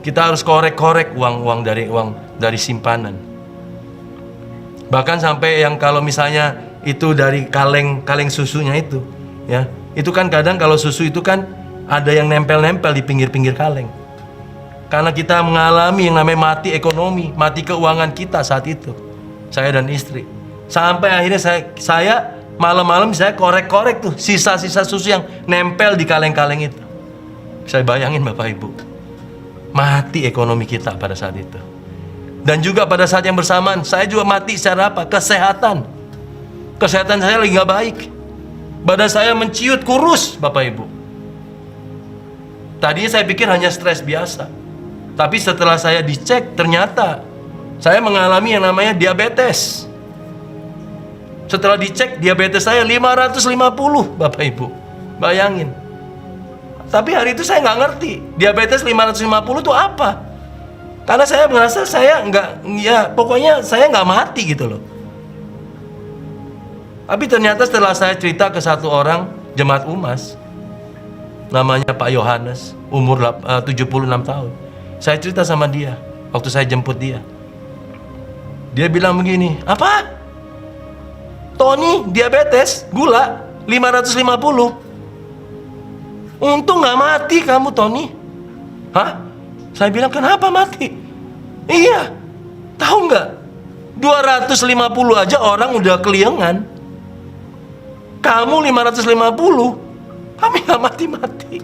[SPEAKER 3] kita harus korek-korek uang dari simpanan. Bahkan sampai yang kalau misalnya itu dari kaleng susunya itu, ya, itu kan kadang kalau susu itu kan ada yang nempel-nempel di pinggir-pinggir kaleng. Karena kita mengalami yang namanya mati ekonomi, mati keuangan kita saat itu, saya dan istri. Sampai akhirnya saya malam-malam saya korek-korek tuh sisa-sisa susu yang nempel di kaleng-kaleng itu. Saya bayangin, Bapak Ibu, mati ekonomi kita pada saat itu. Dan juga pada saat yang bersamaan, saya juga mati secara apa? Kesehatan. Kesehatan saya lagi gak baik. Badan saya menciut, kurus, Bapak Ibu. Tadinya saya pikir hanya stres biasa. Tapi setelah saya dicek, ternyata saya mengalami yang namanya diabetes. Setelah dicek, diabetes saya 550, Bapak Ibu. Bayangin. Tapi hari itu saya nggak ngerti diabetes 550 itu apa. Karena saya merasa saya pokoknya saya nggak mati gitu loh. Tapi ternyata setelah saya cerita ke satu orang jemaat UMAS, namanya Pak Yohanes, umur 76 tahun. Saya cerita sama dia waktu saya jemput dia. Dia bilang begini, apa? Tony diabetes, gula 550. Untung nggak mati kamu, Tony. Hah? Saya bilang, kenapa mati? Iya, tahu nggak? 250 aja orang udah keliengan. Kamu 550, kami nggak mati-mati.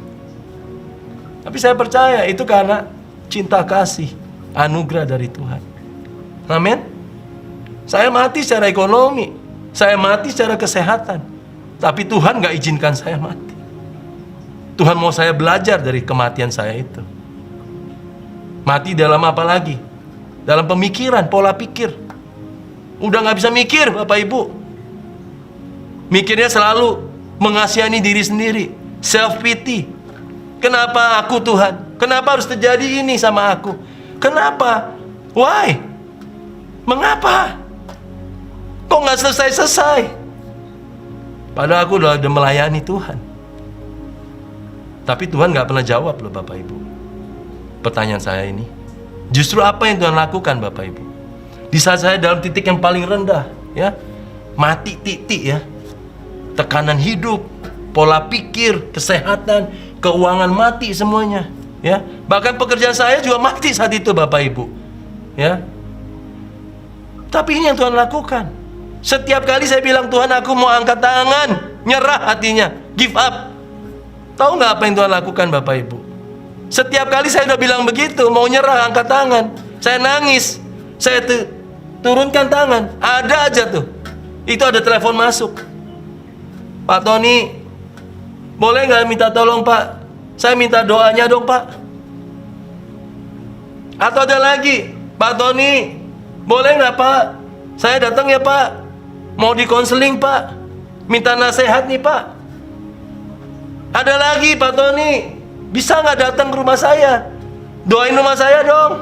[SPEAKER 3] Tapi saya percaya itu karena cinta kasih, anugerah dari Tuhan. Amin. Saya mati secara ekonomi, saya mati secara kesehatan. Tapi Tuhan nggak izinkan saya mati. Tuhan mau saya belajar dari kematian saya itu. Mati dalam apa lagi? Dalam pemikiran, pola pikir. Udah nggak bisa mikir, Bapak Ibu. Mikirnya selalu mengasihani diri sendiri, self pity. Kenapa aku, Tuhan? Kenapa harus terjadi ini sama aku? Kenapa? Why? Mengapa? Kok nggak selesai-selesai? Padahal aku udah melayani Tuhan. Tapi Tuhan nggak pernah jawab loh, Bapak Ibu, pertanyaan saya ini. Justru apa yang Tuhan lakukan, Bapak Ibu? Di saat saya dalam titik yang paling rendah, ya, mati titik, ya, tekanan hidup, pola pikir, kesehatan, keuangan mati semuanya, ya. Bahkan pekerjaan saya juga mati saat itu, Bapak Ibu, ya. Tapi ini yang Tuhan lakukan. Setiap kali saya bilang, Tuhan, aku mau angkat tangan, nyerah hatinya, give up. Tahu nggak apa yang Tuhan lakukan, Bapak Ibu? Setiap kali saya udah bilang begitu, mau nyerah, angkat tangan, saya nangis, saya turunkan tangan, ada aja tuh, itu ada telepon masuk. Pak Tony, boleh nggak minta tolong, Pak? Saya minta doanya dong, Pak. Atau ada lagi, Pak Tony, boleh nggak, Pak? Saya datang ya, Pak. Mau di konseling, Pak. Minta nasihat nih, Pak. Ada lagi, Pak Tony, bisa nggak datang ke rumah saya? Doain rumah saya dong.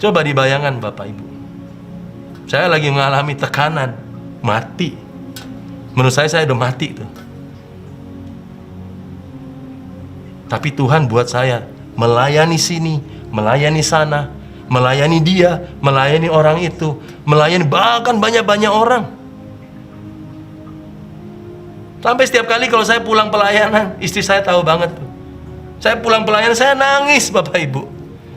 [SPEAKER 3] Coba dibayangkan, Bapak Ibu. Saya lagi mengalami tekanan, mati. Menurut saya udah mati tuh. Tapi Tuhan buat saya melayani sini, melayani sana, melayani dia, melayani orang itu, melayani bahkan banyak-banyak orang. Sampai setiap kali kalau saya pulang pelayanan, istri saya tahu banget tuh. Saya pulang pelayanan, saya nangis, Bapak Ibu.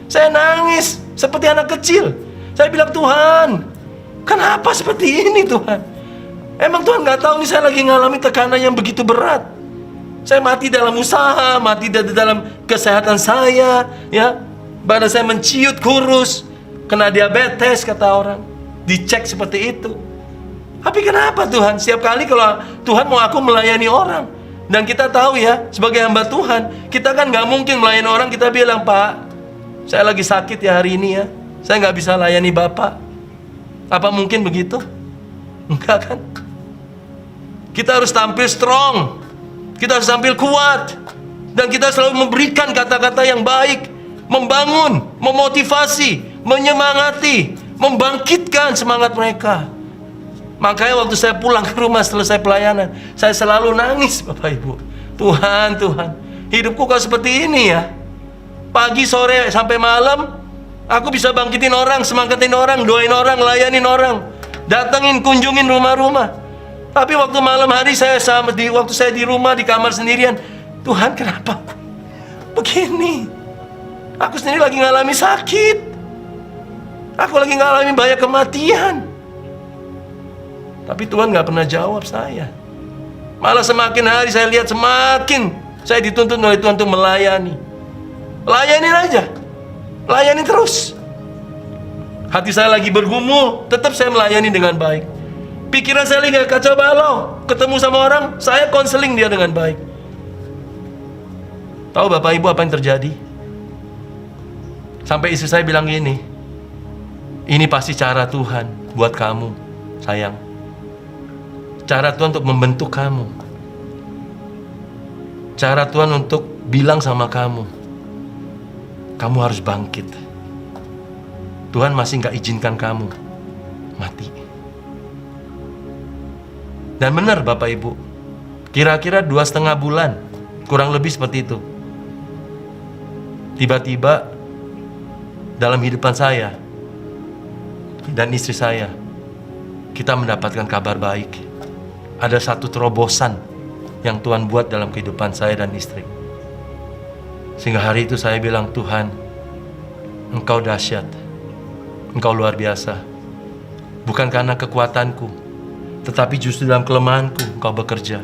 [SPEAKER 3] Saya nangis seperti anak kecil. Saya bilang, Tuhan, kenapa seperti ini, Tuhan? Emang Tuhan nggak tahu nih saya lagi ngalami tekanan yang begitu berat. Saya mati dalam usaha, mati dalam kesehatan saya, ya. Badan saya menciut, kurus, kena diabetes kata orang. Dicek seperti itu. Tapi kenapa Tuhan? Setiap kali kalau Tuhan mau aku melayani orang, dan kita tahu ya, sebagai hamba Tuhan, kita kan nggak mungkin melayani orang, kita bilang, Pak, saya lagi sakit ya hari ini ya, saya nggak bisa layani Bapak. Apa mungkin begitu? Enggak kan? Kita harus tampil strong, kita harus tampil kuat, dan kita selalu memberikan kata-kata yang baik, membangun, memotivasi, menyemangati, membangkitkan semangat mereka. Makanya waktu saya pulang ke rumah selesai pelayanan, saya selalu nangis, Bapak Ibu. Tuhan, hidupku kok seperti ini ya. Pagi, sore, sampai malam, aku bisa bangkitin orang, semangatin orang, doain orang, layanin orang, datengin, kunjungin rumah-rumah. Tapi waktu malam hari waktu saya di rumah, di kamar sendirian, Tuhan kenapa begini? Aku sendiri lagi ngalami sakit. Aku lagi ngalami banyak kematian. Tapi Tuhan gak pernah jawab saya. Malah semakin hari saya lihat semakin saya dituntut oleh Tuhan untuk melayani. Layanin aja. Layani terus. Hati saya lagi bergumul, tetap saya melayani dengan baik. Pikiran saya lagi kacau balau, ketemu sama orang, saya konseling dia dengan baik. Tahu Bapak Ibu apa yang terjadi? Sampai istri saya bilang gini, ini pasti cara Tuhan buat kamu, sayang. Cara Tuhan untuk membentuk kamu. Cara Tuhan untuk bilang sama kamu, kamu harus bangkit. Tuhan masih gak izinkan kamu mati. Dan benar Bapak Ibu, kira-kira 2,5 bulan, kurang lebih seperti itu. Tiba-tiba dalam kehidupan saya dan istri saya, kita mendapatkan kabar baik. Ada satu terobosan yang Tuhan buat dalam kehidupan saya dan istri. Sehingga hari itu saya bilang, Tuhan, Engkau dahsyat, Engkau luar biasa. Bukan karena kekuatanku, tetapi justru dalam kelemahanku Engkau bekerja.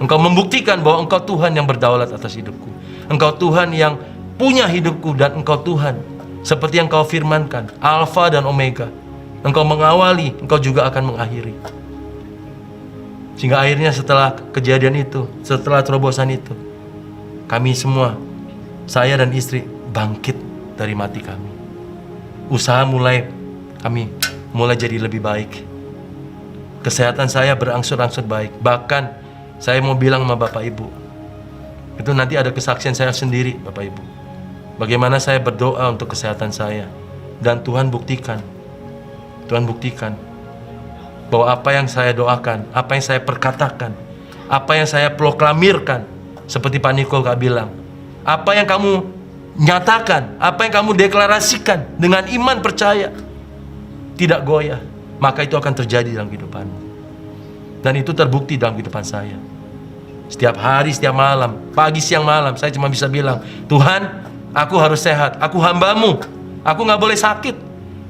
[SPEAKER 3] Engkau membuktikan bahwa Engkau Tuhan yang berdaulat atas hidupku. Engkau Tuhan yang punya hidupku, dan Engkau Tuhan seperti yang Kau firmankan, Alfa dan Omega. Engkau mengawali, Engkau juga akan mengakhiri. Sehingga akhirnya setelah kejadian itu, setelah terobosan itu, kami semua, saya dan istri, bangkit dari mati kami. Usaha kami mulai jadi lebih baik. Kesehatan saya berangsur-angsur baik. Bahkan saya mau bilang sama Bapak Ibu, itu nanti ada kesaksian saya sendiri Bapak Ibu, bagaimana saya berdoa untuk kesehatan saya. Dan Tuhan buktikan bahwa apa yang saya doakan, apa yang saya perkatakan, apa yang saya proklamirkan, seperti Pak Niko bilang, apa yang kamu nyatakan, apa yang kamu deklarasikan dengan iman percaya, tidak goyah, maka itu akan terjadi dalam kehidupanmu. Dan itu terbukti dalam kehidupan saya. Setiap hari, setiap malam, pagi, siang, malam, saya cuma bisa bilang, Tuhan, aku harus sehat, aku hamba-Mu, aku gak boleh sakit,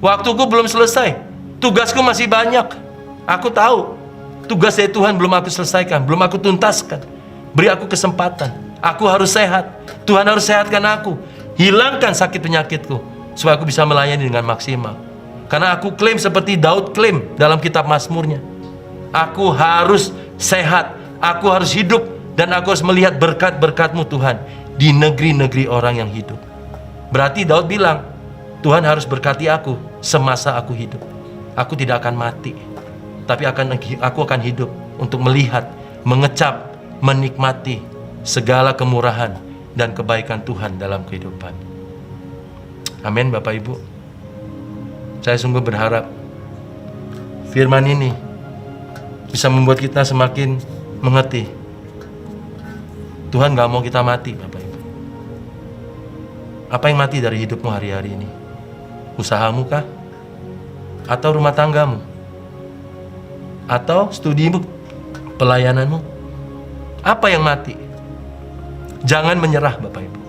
[SPEAKER 3] waktuku belum selesai, tugasku masih banyak. Aku tahu tugas dari Tuhan belum aku selesaikan, belum aku tuntaskan. Beri aku kesempatan, aku harus sehat, Tuhan harus sehatkan aku, hilangkan sakit penyakitku, supaya aku bisa melayani dengan maksimal. Karena aku klaim seperti Daud klaim dalam kitab Mazmurnya, aku harus sehat, aku harus hidup, dan aku harus melihat berkat-berkat-Mu Tuhan di negeri-negeri orang yang hidup. Berarti Daud bilang, Tuhan harus berkati aku semasa aku hidup. Aku tidak akan mati, tapi aku akan hidup untuk melihat, mengecap, menikmati segala kemurahan dan kebaikan Tuhan dalam kehidupan. Amin Bapak Ibu. Saya sungguh berharap firman ini bisa membuat kita semakin mengerti. Tuhan gak mau kita mati Bapak Ibu. Apa yang mati dari hidupmu hari-hari ini? Usahamu kah? Atau rumah tanggamu? Atau studimu? Pelayananmu? Apa yang mati? Jangan menyerah Bapak Ibu.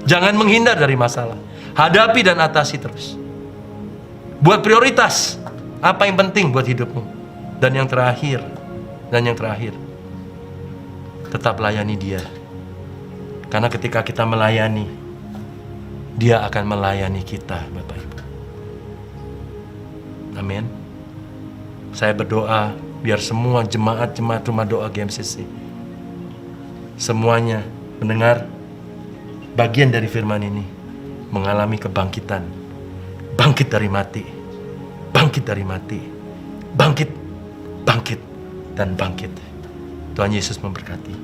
[SPEAKER 3] Jangan menghindar dari masalah. Hadapi dan atasi terus. Buat prioritas apa yang penting buat hidupmu. Dan yang terakhir, tetap layani Dia. Karena ketika kita melayani, Dia akan melayani kita Bapak Ibu. Amin. Saya berdoa biar semua jemaat-jemaat rumah doa GMCC semuanya mendengar bagian dari firman ini, mengalami kebangkitan. Bangkit dari mati. Bangkit dari mati. Bangkit, bangkit, dan bangkit. Tuhan Yesus memberkati.